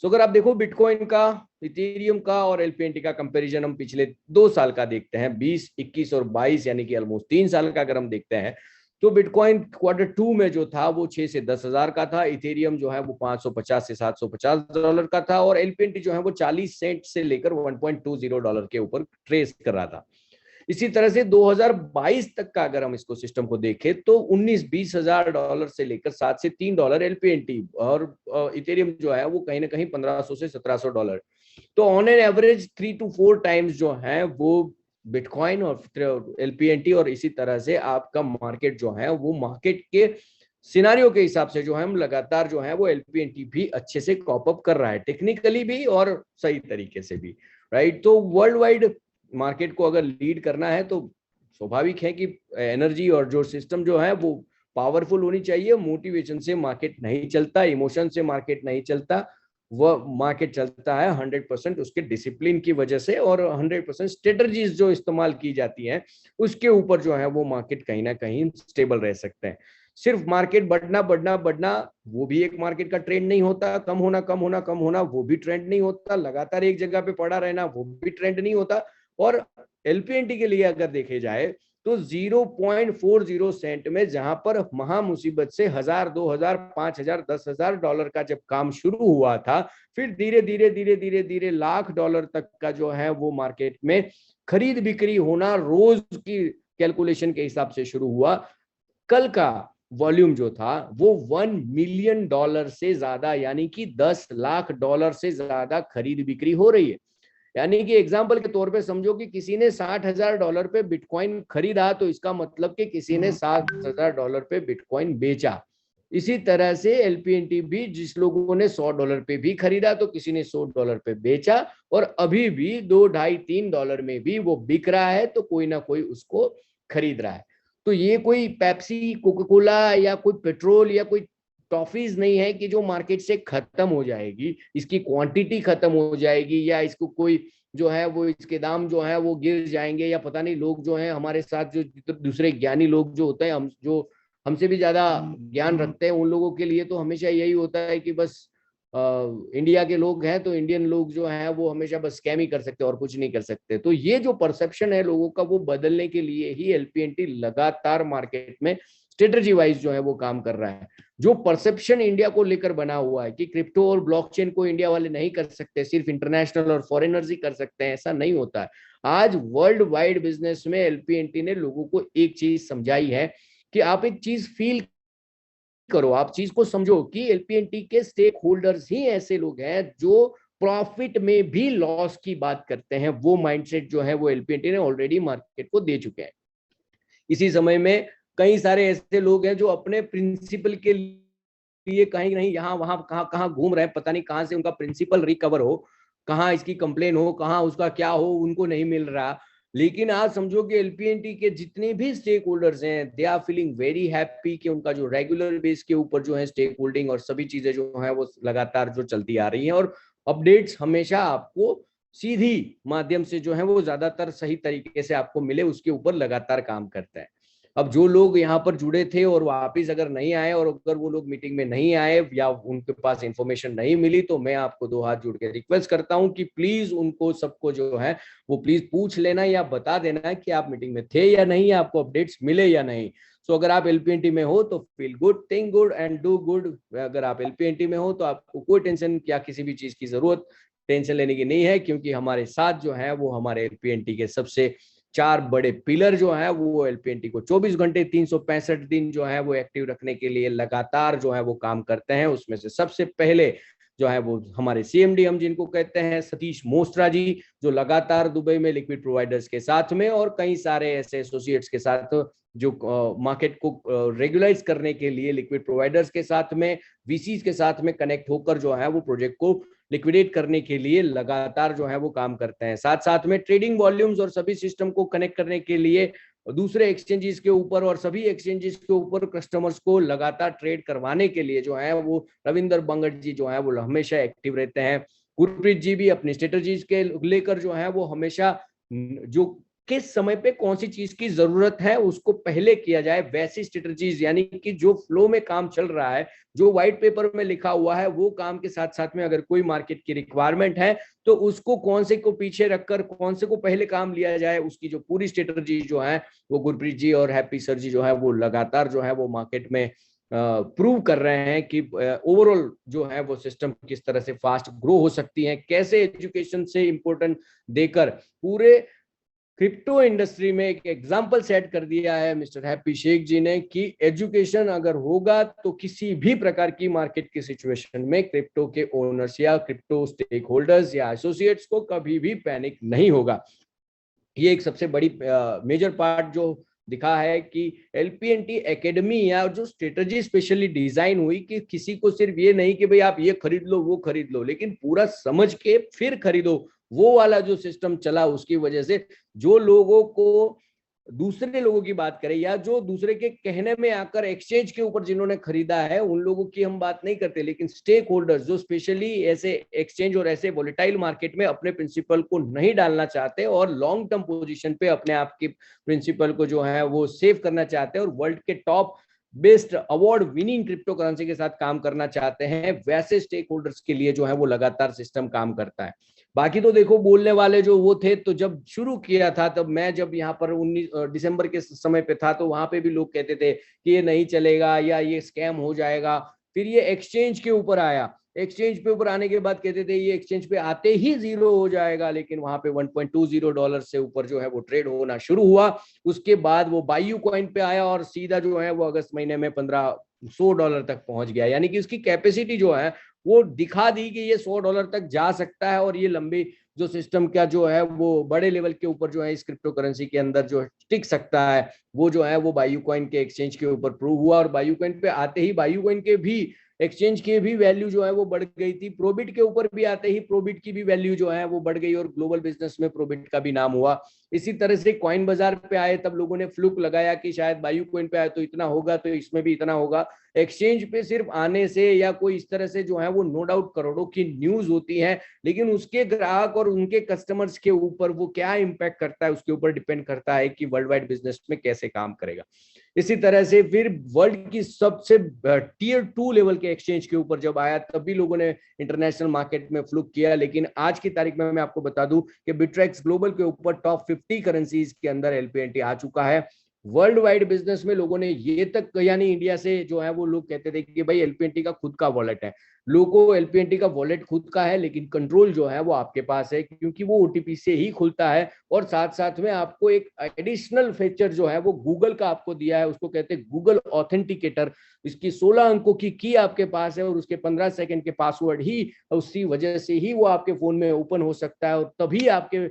सो अगर आप देखो बिटकॉइन का, इथेरियम का और एलपीएनटी का कंपैरिजन हम पिछले 2 साल का देखते हैं, 20, 21 और 22, यानी कि ऑलमोस्ट 3 साल का अगर हम देखते हैं, तो बिटकॉइन Q2 में जो था वो 6 से 10 हजार का था, इथेरियम जो है वो 550 से $750 का था, और एलपीएनटी जो है वो 40 सेंट से लेकर $1.20 के ऊपर ट्रेस कर रहा था। इसी तरह से 2022 तक का अगर हम इसको सिस्टम को देखें तो 19-20 हजार डॉलर से लेकर $7 से $3 एलपीएनटी, और इथेरियम जो है वो कहीं ना कहीं $1500 से $1700। तो on an average 3 to 4 times जो है वो बिटकॉइन और एलपीएनटी, और इसी तरह से आपका मार्केट जो है वो मार्केट के सिनारियो के हिसाब से जो है हम लगातार जो है वो एलपीएनटी भी अच्छे से कॉप अप कर रहा है, टेक्निकली भी और सही तरीके से भी, राइट। तो वर्ल्ड वाइड मार्केट को अगर लीड करना है तो स्वाभाविक है कि एनर्जी और जो सिस्टम जो है वो पावरफुल होनी चाहिए। मोटिवेशन से मार्केट नहीं चलता, इमोशन से मार्केट नहीं चलता, वह मार्केट चलता है 100% उसके डिसिप्लिन की वजह से, और 100% स्ट्रेटजीज जो इस्तेमाल की जाती हैं उसके ऊपर जो है वो मार्केट कहीं ना कहीं स्टेबल रह सकते हैं। सिर्फ मार्केट बढ़ना बढ़ना बढ़ना वो भी एक मार्केट का ट्रेंड नहीं होता, कम होना कम होना कम होना वो भी ट्रेंड नहीं होता, लगातार एक जगह पे पड़ा रहना वो भी ट्रेंड नहीं होता। और एलपीएनटी के लिए अगर देखे जाए तो 0.40 सेंट में जहां पर महा मुसीबत से 1000, 2000, 5000, $10,000 का जब काम शुरू हुआ था, फिर धीरे धीरे धीरे धीरे धीरे $1,00,000 तक का जो है वो मार्केट में खरीद बिक्री होना रोज की कैलकुलेशन के हिसाब से शुरू हुआ। कल का वॉल्यूम जो था वो $1 मिलियन से ज्यादा, यानी कि $10 लाख से ज्यादा खरीद बिक्री हो रही है। यानी कि एग्जाम्पल के तौर पे समझो कि किसी ने $60,000 पे बिटकॉइन खरीदा, तो इसका मतलब कि किसी ने $7,000 पे बिटकॉइन बेचा। इसी तरह से एलपीएनटी भी जिस लोगों ने $100 पे भी खरीदा तो किसी ने $100 पे बेचा, और अभी भी 2, ढाई, $3 में भी वो बिक रहा है, तो कोई ना कोई उसको खरीद रहा है। तो ये कोई पेप्सी, कोका कोला या कोई पेट्रोल या कोई टॉफीज नहीं है कि जो मार्केट से खत्म हो जाएगी, इसकी क्वांटिटी खत्म हो जाएगी, या इसको कोई जो है वो इसके दाम जो है वो गिर जाएंगे, या पता नहीं लोग जो हैं हमारे साथ जो दूसरे ज्ञानी लोग जो होते हैं, हम जो हमसे भी ज्यादा ज्ञान रखते हैं, उन लोगों के लिए तो हमेशा यही होता है कि बस इंडिया के लोग हैं तो इंडियन लोग जो हैं वो हमेशा बस स्कैम ही कर सकते हैं और कुछ नहीं कर सकते। तो ये जो परसेप्शन है लोगों का वो बदलने के लिए ही एलपीएनटी लगातार मार्केट में स्ट्रेटजी वाइज जो है वो काम कर रहा है। जो परसेप्शन इंडिया को लेकर बना हुआ है कि क्रिप्टो और ब्लॉकचेन को इंडिया वाले नहीं कर सकते, सिर्फ इंटरनेशनल और फॉरेनर्स ही कर सकते हैं, ऐसा नहीं होता है। आज वर्ल्ड वाइड बिजनेस में एलपीएनटी ने लोगों को एक चीज समझाई है कि आप एक चीज फील करो, आप चीज को समझो कि एलपीएनटी के स्टेक होल्डर्स ही ऐसे लोग हैं जो प्रॉफिट में भी लॉस की बात करते हैं। वो माइंडसेट जो है वो एलपीएनटी ने ऑलरेडी मार्केट को दे चुके हैं। इसी समय में कई सारे ऐसे लोग हैं जो अपने प्रिंसिपल के लिए कहीं नहीं यहाँ वहां कहाँ कहाँ घूम रहे हैं, पता नहीं कहाँ से उनका प्रिंसिपल रिकवर हो, कहाँ इसकी कंप्लेन हो, कहाँ उसका क्या हो, उनको नहीं मिल रहा। लेकिन आज समझो कि एलपीएनटी के जितने भी स्टेक होल्डर्स हैं, they are feeling very happy कि उनका जो रेगुलर बेस के ऊपर जो है स्टेक होल्डिंग और सभी चीजें जो है वो लगातार जो चलती आ रही हैं, और अपडेट्स हमेशा आपको सीधी माध्यम से जो है वो ज्यादातर सही तरीके से आपको मिले, उसके ऊपर लगातार काम करता है। अब जो लोग यहाँ पर जुड़े थे और वापिस अगर नहीं आए, और अगर वो लोग मीटिंग में नहीं आए या उनके पास इंफॉर्मेशन नहीं मिली, तो मैं आपको दो हाथ जोड़ के रिक्वेस्ट करता हूं कि प्लीज उनको सबको जो है वो प्लीज पूछ लेना या बता देना कि आप मीटिंग में थे या नहीं, आपको अपडेट्स मिले या नहीं। सो अगर आप एलपीएनटी में हो तो feel good, think good and do good. अगर आप एलपीएनटी में हो तो आपको कोई टेंशन या किसी भी चीज की जरूरत टेंशन लेने की नहीं है, क्योंकि हमारे साथ जो है वो हमारे एलपीएनटी के सबसे 4 बड़े पिलर जो है वो एलपीएनटी को 24 घंटे 365 दिन जो है वो एक्टिव रखने के लिए लगातार जो है वो काम करते हैं। उसमें से सबसे पहले जो है वो हमारे सीएमडी हम जिनको कहते हैं सतीश मोस्त्रा जी, जो लगातार दुबई में लिक्विड प्रोवाइडर्स के साथ में और कई सारे ऐसे एसोसिएट्स के साथ जो मार्केट को रेगुलाइज करने के लिए लिक्विड प्रोवाइडर्स के साथ में, वीसीज के साथ में कनेक्ट होकर जो है वो प्रोजेक्ट को लिक्विडेट करने के लिए लगातार जो है वो काम करते हैं। साथ साथ में ट्रेडिंग वॉल्यूम्स और सभी सिस्टम को कनेक्ट करने के लिए दूसरे एक्सचेंजेस के ऊपर और सभी एक्सचेंजेस के ऊपर कस्टमर्स को लगातार ट्रेड करवाने के लिए जो है वो रविंदर बंगट जी जो है वो हमेशा एक्टिव रहते हैं। गुरप्रीत जी भी अपनी स्ट्रेटजीज के लेकर जो है वो हमेशा जो किस समय पे कौन सी चीज की जरूरत है उसको पहले किया जाए वैसी स्ट्रेटजीज, यानी कि जो फ्लो में काम चल रहा है, जो व्हाइट पेपर में लिखा हुआ है, वो काम के साथ साथ में अगर कोई मार्केट की रिक्वायरमेंट है तो उसको कौन से को पीछे रखकर कौन से को पहले काम लिया जाए, उसकी जो पूरी स्ट्रेटजी जो है वो गुरप्रीत जी और हैप्पी सर जी जो है वो लगातार जो है वो मार्केट में प्रूव कर रहे हैं कि ओवरऑल जो है वो सिस्टम किस तरह से फास्ट ग्रो हो सकती है, कैसे एजुकेशन से इंपॉर्टेंट देकर पूरे क्रिप्टो इंडस्ट्री में एक एग्जाम्पल सेट कर दिया है मिस्टर हैप्पी शेख जी ने कि एजुकेशन अगर होगा तो किसी भी प्रकार की मार्केट की सिचुएशन में क्रिप्टो के ओनर्स या क्रिप्टो स्टेक होल्डर्स या एसोसिएट्स को कभी भी पैनिक नहीं होगा। ये एक सबसे बड़ी मेजर पार्ट जो दिखा है कि एलपीएनटी एकेडमी या जो स्ट्रेटजी स्पेशली डिजाइन हुई कि किसी को सिर्फ ये नहीं कि भाई आप ये खरीद लो वो खरीद लो, लेकिन पूरा समझ के फिर खरीदो, वो वाला जो सिस्टम चला उसकी वजह से जो लोगों को दूसरे लोगों की बात करें या जो दूसरे के कहने में आकर एक्सचेंज के ऊपर जिन्होंने खरीदा है उन लोगों की हम बात नहीं करते, लेकिन स्टेक होल्डर्स जो स्पेशली ऐसे एक्सचेंज और ऐसे वोलेटाइल मार्केट में अपने प्रिंसिपल को नहीं डालना चाहते और लॉन्ग टर्म पोजीशन पे अपने आप की प्रिंसिपल को जो है वो सेव करना चाहते हैं और वर्ल्ड के top best award winning crypto currency के साथ काम करना चाहते हैं, वैसे स्टेक होल्डर्स के लिए जो है वो लगातार सिस्टम काम करता है। बाकी तो देखो बोलने वाले जो वो थे, तो जब शुरू किया था तब मैं जब यहाँ पर 19 दिसंबर के समय पे था तो वहां पे भी लोग कहते थे कि ये नहीं चलेगा या ये स्कैम हो जाएगा। फिर ये एक्सचेंज के ऊपर आया, एक्सचेंज पे ऊपर आने के बाद कहते थे ये एक्सचेंज पे आते ही जीरो हो जाएगा, लेकिन वहां पे $1.20 से ऊपर जो है वो ट्रेड होना शुरू हुआ। उसके बाद वो बायू कॉइन पे आया और सीधा जो है वो अगस्त महीने में $1500 तक पहुंच गया, यानी कि उसकी कैपेसिटी जो है वो दिखा दी कि ये $100 तक जा सकता है और ये लंबी जो सिस्टम का जो है वो बड़े लेवल के ऊपर जो है इस क्रिप्टो करेंसी के अंदर जो टिक सकता है, वो जो है वो बायू कॉइन के एक्सचेंज के ऊपर प्रूव हुआ। और बायू कॉइन पे आते ही बायू कॉइन के भी एक्सचेंज की भी वैल्यू जो है वो बढ़ गई थी, प्रोबिट के ऊपर भी आते ही प्रोबिट की भी वैल्यू जो है वो बढ़ गई और ग्लोबल बिजनेस में प्रोबिट का भी नाम हुआ। इसी तरह से कॉइन बाजार पे आए तब लोगों ने फ्लूक लगाया कि शायद बायू कॉइन पे आए तो इतना होगा तो इसमें भी इतना होगा। एक्सचेंज पे सिर्फ आने से या कोई इस तरह से जो है वो नो डाउट करोड़ों की न्यूज होती है, लेकिन उसके ग्राहक और उनके कस्टमर्स के ऊपर वो क्या इंपैक्ट करता है उसके ऊपर डिपेंड करता है कि वर्ल्ड वाइड बिजनेस में कैसे काम करेगा। इसी तरह से फिर वर्ल्ड की सबसे टीयर 2 लेवल के एक्सचेंज के ऊपर जब आया तब भी लोगों ने इंटरनेशनल मार्केट में फ्लुक किया, लेकिन आज की तारीख में मैं आपको बता दूं कि बिट्रेक्स ग्लोबल के ऊपर टॉप 50 करेंसीज के अंदर एलपीएनटी आ चुका है। वर्ल्ड वाइड बिजनेस में लोगों ने ये तक, यानी इंडिया से जो है वो लोग कहते थे कि भाई एलपीएनटी का खुद का वॉलेट है, लोगों को एलपीएनटी का वॉलेट खुद का है, लेकिन कंट्रोल जो है वो आपके पास है क्योंकि वो ओटीपी से ही खुलता है। और साथ साथ में आपको एक एडिशनल फीचर जो है वो गूगल का आपको दिया है, उसको कहते हैं गूगल ऑथेंटिकेटर। इसकी 16 अंकों की की आपके पास है और उसके 15 सेकंड के पासवर्ड ही, उसी वजह से ही वो आपके फोन में ओपन हो सकता है और तभी आपके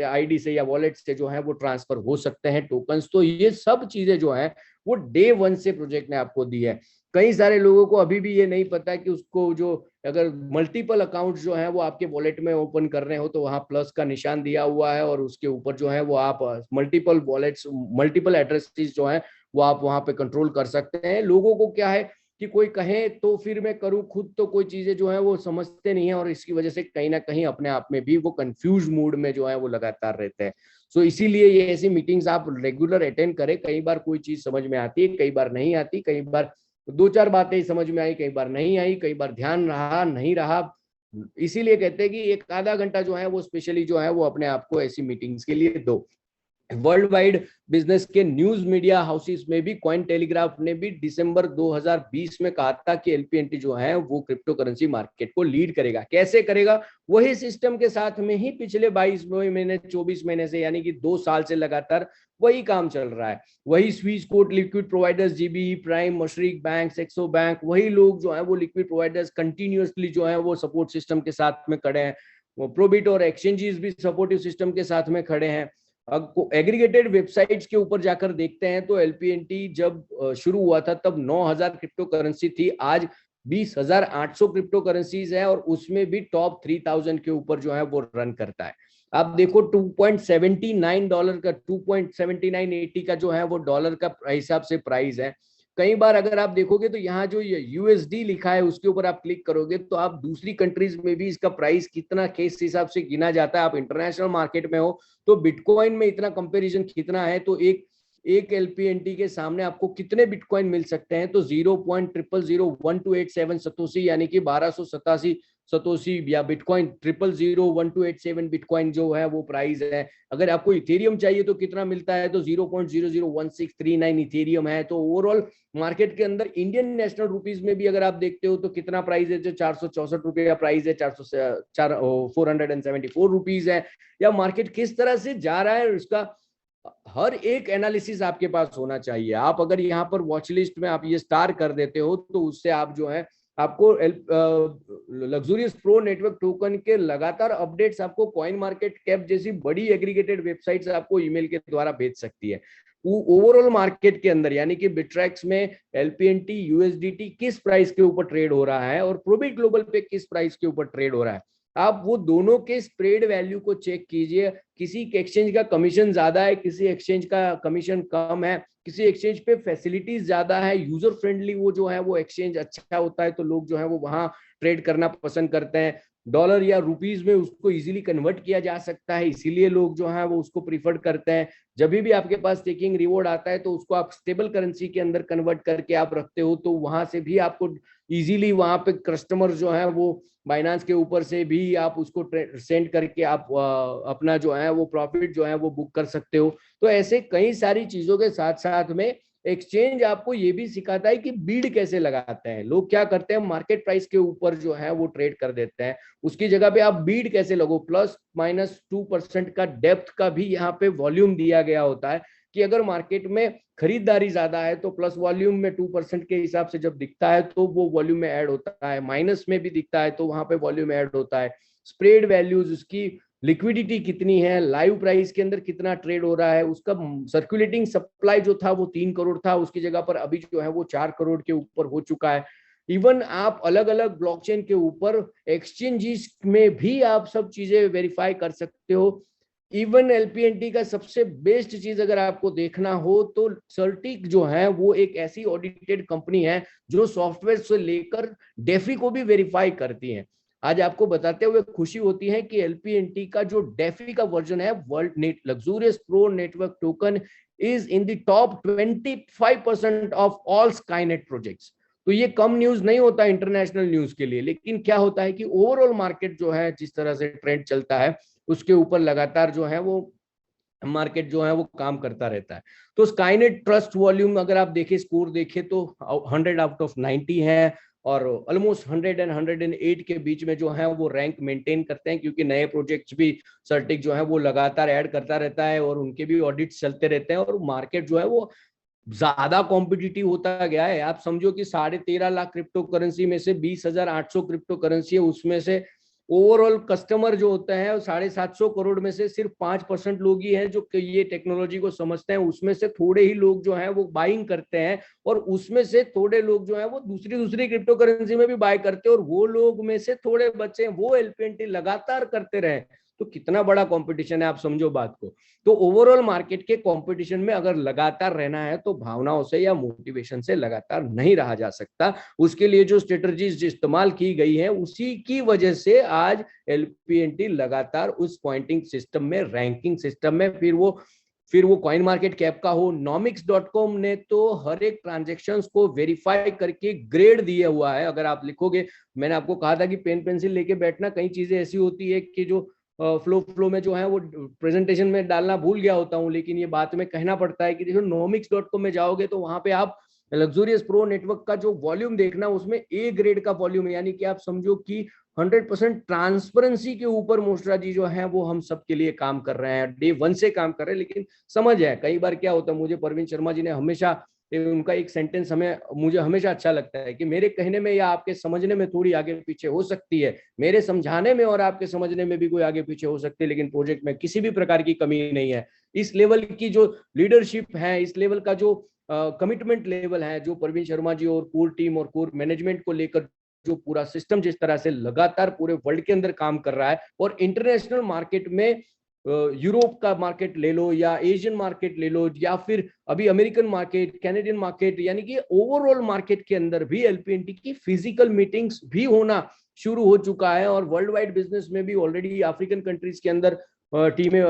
आईडी से या वॉलेट से जो है वो ट्रांसफर हो सकते हैं टोकन्स। तो ये सब चीजें जो है वो डे 1 से प्रोजेक्ट ने आपको दी है। कई सारे लोगों को अभी भी ये नहीं पता है कि उसको जो अगर मल्टीपल अकाउंट जो है वो आपके वॉलेट में ओपन कर रहे हो तो वहां प्लस का निशान दिया हुआ है, और उसके ऊपर जो है वो आप मल्टीपल वॉलेट्स, मल्टीपल एड्रेसेस जो है वो आप वहां पे कंट्रोल कर सकते हैं। लोगों को क्या है कि कोई कहे तो फिर मैं करूं, खुद तो कोई चीजें जो है वो समझते नहीं है, और इसकी वजह से कहीं ना कहीं अपने आप में भी वो कंफ्यूज मूड में जो है वो लगातार रहते हैं। सो इसीलिए ये ऐसी मीटिंग्स आप रेगुलर अटेंड करें। कई बार कोई चीज समझ में आती है, कई बार नहीं आती, कई बार दो चार बातें ही समझ में आई, कई बार नहीं आई, कई बार ध्यान रहा नहीं रहा। इसीलिए कहते हैं कि एक आधा घंटा जो है वो स्पेशली जो है वो अपने आप को ऐसी मीटिंग्स के लिए दो। वर्ल्ड वाइड बिजनेस के न्यूज मीडिया हाउसेस में भी कॉइन टेलीग्राफ ने भी दिसंबर 2020 में कहा था कि एलपीएनटी जो है वो क्रिप्टो करेंसी मार्केट को लीड करेगा। कैसे करेगा? वही सिस्टम के साथ में ही पिछले 22 महीने 24 महीने से, यानी कि 2 साल से लगातार वही काम चल रहा है। वही switch code liquid providers, GBE prime, Mashreq bank, Saxo bank, वही लोग जो है वो लिक्विड प्रोवाइडर्स कंटिन्यूअसली जो है वो सपोर्ट सिस्टम के साथ में खड़े हैं। वो प्रोबिट और एक्सचेंजेस भी सपोर्टिव सिस्टम के साथ में खड़े हैं। एग्रीगेटेड वेबसाइट्स के ऊपर जाकर देखते हैं तो एलपीएनटी जब शुरू हुआ था तब 9,000 क्रिप्टो करेंसी थी, आज 20,800 क्रिप्टो करेंसीज है, और उसमें भी टॉप 3,000 के ऊपर जो है वो रन करता है। आप देखो $2.79 का, 2.7980 का जो है वो डॉलर का हिसाब से प्राइस है। कई बार अगर आप देखोगे तो यहाँ जो यूएसडी लिखा है उसके ऊपर आप क्लिक करोगे तो आप दूसरी कंट्रीज में भी इसका प्राइस कितना किस हिसाब से गिना जाता है। आप इंटरनेशनल मार्केट में हो तो बिटकॉइन में इतना कंपैरिजन कितना है, तो एक एलपीएनटी के सामने आपको कितने बिटकॉइन मिल सकते हैं, तो 0.000127 सतोशी, यानी कि 1287 सतोशी या बिटकॉइन 0.001287 बिटकॉइन जो है वो प्राइस है। अगर आपको इथेरियम चाहिए तो कितना मिलता है, तो 0.001639 इथेरियम है। तो ओवरऑल मार्केट के अंदर इंडियन नेशनल रुपीज में भी अगर आप देखते हो तो कितना प्राइस है, जो 464 रुपए का प्राइस है, 474 रुपीज है। या मार्केट किस तरह से जा रहा है उसका हर एक एनालिसिस आपके पास होना चाहिए। आप अगर यहाँ पर वॉच लिस्ट में आप ये स्टार कर देते हो तो उससे आप जो है आपको लग्जूरियस प्रो नेटवर्क टोकन के लगातार अपडेट्स आपको कॉइन मार्केट कैप जैसी बड़ी एग्रीगेटेड वेबसाइट्स आपको ईमेल के द्वारा भेज सकती है। ओवरऑल मार्केट के अंदर यानी कि बिट्रैक्स में एलपीएनटी यूएसडीटी किस प्राइस के ऊपर ट्रेड हो रहा है और प्रोबिट ग्लोबल पे किस प्राइस के ऊपर ट्रेड हो रहा है, आप वो दोनों के स्प्रेड वैल्यू को चेक कीजिए। किसी एक्सचेंज का कमीशन ज्यादा है, किसी एक्सचेंज का कमीशन कम है, किसी एक्सचेंज पे फैसिलिटीज ज्यादा है, यूजर फ्रेंडली वो जो है वो एक्सचेंज अच्छा होता है तो लोग जो है वो वहां ट्रेड करना पसंद करते हैं। डॉलर या रुपीज में उसको इजीली कन्वर्ट किया जा सकता है, इसीलिए लोग जो है वो उसको प्रीफर करते हैं। जब भी आपके पास टेकिंग रिवॉर्ड आता है तो उसको आप स्टेबल करेंसी के अंदर कन्वर्ट करके आप रखते हो, तो वहां से भी आपको इजीली वहां पे कस्टमर जो है वो बाइनांस के ऊपर से भी आप उसको सेंड करके आप अपना जो है वो प्रॉफिट जो है वो बुक कर सकते हो। तो ऐसे कई सारी चीजों के साथ साथ में एक्सचेंज आपको ये भी सिखाता है कि बीड कैसे लगाते हैं। लोग क्या करते हैं, मार्केट प्राइस के ऊपर जो है वो ट्रेड कर देते हैं, उसकी जगह पे आप बीड कैसे लगो, ±2% का डेप्थ का भी यहाँ पे वॉल्यूम दिया गया होता है कि अगर मार्केट में खरीदारी ज्यादा है तो प्लस वॉल्यूम में 2% के हिसाब से जब दिखता है तो वो वॉल्यूम में ऐड होता है, माइनस में भी दिखता है तो वहां पे वॉल्यूम ऐड होता है। स्प्रेड वैल्यूज, उसकी लिक्विडिटी कितनी है, लाइव प्राइस के अंदर कितना ट्रेड हो रहा है, उसका सर्कुलेटिंग सप्लाई जो था वो 3 करोड़ था, उसकी जगह पर अभी जो है वो 4 करोड़ के ऊपर हो चुका है। इवन आप अलग अलग ब्लॉकचेन के ऊपर एक्सचेंजेस में भी आप सब चीजें वेरीफाई कर सकते हो। इवन एलपीएनटी का सबसे बेस्ट चीज अगर आपको देखना हो तो सर्टिक जो है वो एक ऐसी ऑडिटेड कंपनी है जो सॉफ्टवेयर से लेकर डेफी को भी वेरीफाई करती है। आज आपको बताते हुए खुशी होती है कि एलपीएनटी का जो डेफी का वर्जन है, world net luxurious pro network token, is in the top 25% of all Skynet projects. तो ये कम न्यूज नहीं होता इंटरनेशनल न्यूज के लिए, लेकिन क्या होता है कि ओवरऑल मार्केट जो है जिस तरह से ट्रेंड चलता है उसके ऊपर लगातार जो है वो मार्केट जो है वो काम करता रहता है। तो स्काईनेट ट्रस्ट वॉल्यूम अगर आप देखें, स्कोर देखें तो 100 आउट ऑफ 90 है, और ऑलमोस्ट 100 एंड 108 के बीच में जो है वो रैंक मेंटेन करते हैं, क्योंकि नए प्रोजेक्ट्स भी सर्टिक जो है वो लगातार ऐड करता रहता है और उनके भी ऑडिट्स चलते रहते हैं, और मार्केट जो है वो ज्यादा कॉम्पिटिटिव होता गया है। आप समझो कि 13.5 लाख क्रिप्टो करेंसी में से 20,800 क्रिप्टो करेंसी है, उसमें से ओवरऑल कस्टमर जो होते हैं 750 करोड़ में से सिर्फ 5% लोग ही हैं जो ये टेक्नोलॉजी को समझते हैं। उसमें से थोड़े ही लोग जो हैं वो बाइंग करते हैं, और उसमें से थोड़े लोग जो हैं वो दूसरी दूसरी क्रिप्टो करेंसी में भी बाय करते हैं, और वो लोग में से थोड़े बच्चे वो एलपीएनटी लगातार करते रहे। तो कितना बड़ा कंपटीशन है, आप समझो बात को। तो ओवरऑल मार्केट के कंपटीशन में अगर लगातार रहना है तो भावनाओं से या मोटिवेशन से लगातार नहीं रहा जा सकता। उसके लिए जो स्ट्रेटजीज इस्तेमाल की गई है उसी की वजह से आज एलपीएनटी लगातार उस पॉइंटिंग सिस्टम में, रैंकिंग सिस्टम में, फिर वो कॉइन मार्केट कैप का हो, नॉमिक्स.com ने तो हर एक ट्रांजेक्शन्स को वेरीफाई करके ग्रेड दिया हुआ है। अगर आप लिखोगे, मैंने आपको कहा था कि पेन पेंसिल लेके बैठना, कई चीजें ऐसी होती है कि जो फ्लो में जो है वो प्रेजेंटेशन में डालना भूल गया होता हूं, लेकिन ये बात में कहना पड़ता है कि देखो नॉमिक्स.com में जाओगे तो वहां पे आप लग्जूरियस प्रो नेटवर्क का जो वॉल्यूम देखना, उसमें ए ग्रेड का वॉल्यूम है, यानी कि आप समझो कि 100% ट्रांसपेरेंसी के ऊपर मोस्ट्रा जी जो है वो हम सबके लिए काम कर रहे हैं, डे 1 से काम कर रहे हैं। लेकिन समझ है, कई बार क्या होता है, मुझे परवीन शर्मा जी ने हमेशा, उनका एक सेंटेंस मुझे हमेशा अच्छा लगता है कि मेरे कहने में या आपके समझने में थोड़ी आगे पीछे हो सकती है, मेरे समझाने में और आपके समझने में भी कोई आगे पीछे हो सकती है, लेकिन प्रोजेक्ट में किसी भी प्रकार की कमी नहीं है। इस लेवल की जो लीडरशिप है, इस लेवल का जो कमिटमेंट लेवल है, जो परवीन शर्मा जी और कोर टीम और कोर मैनेजमेंट को लेकर जो पूरा सिस्टम जिस तरह से लगातार पूरे वर्ल्ड के अंदर काम कर रहा है, और इंटरनेशनल मार्केट में यूरोप का मार्केट ले लो या एशियन मार्केट ले लो या फिर अभी अमेरिकन मार्केट, कैनेडियन मार्केट, यानी कि ओवरऑल मार्केट के अंदर भी एलपीएनटी की फिजिकल मीटिंग्स भी होना शुरू हो चुका है। और वर्ल्ड वाइड बिजनेस में भी ऑलरेडी अफ्रीकन कंट्रीज के अंदर टीमें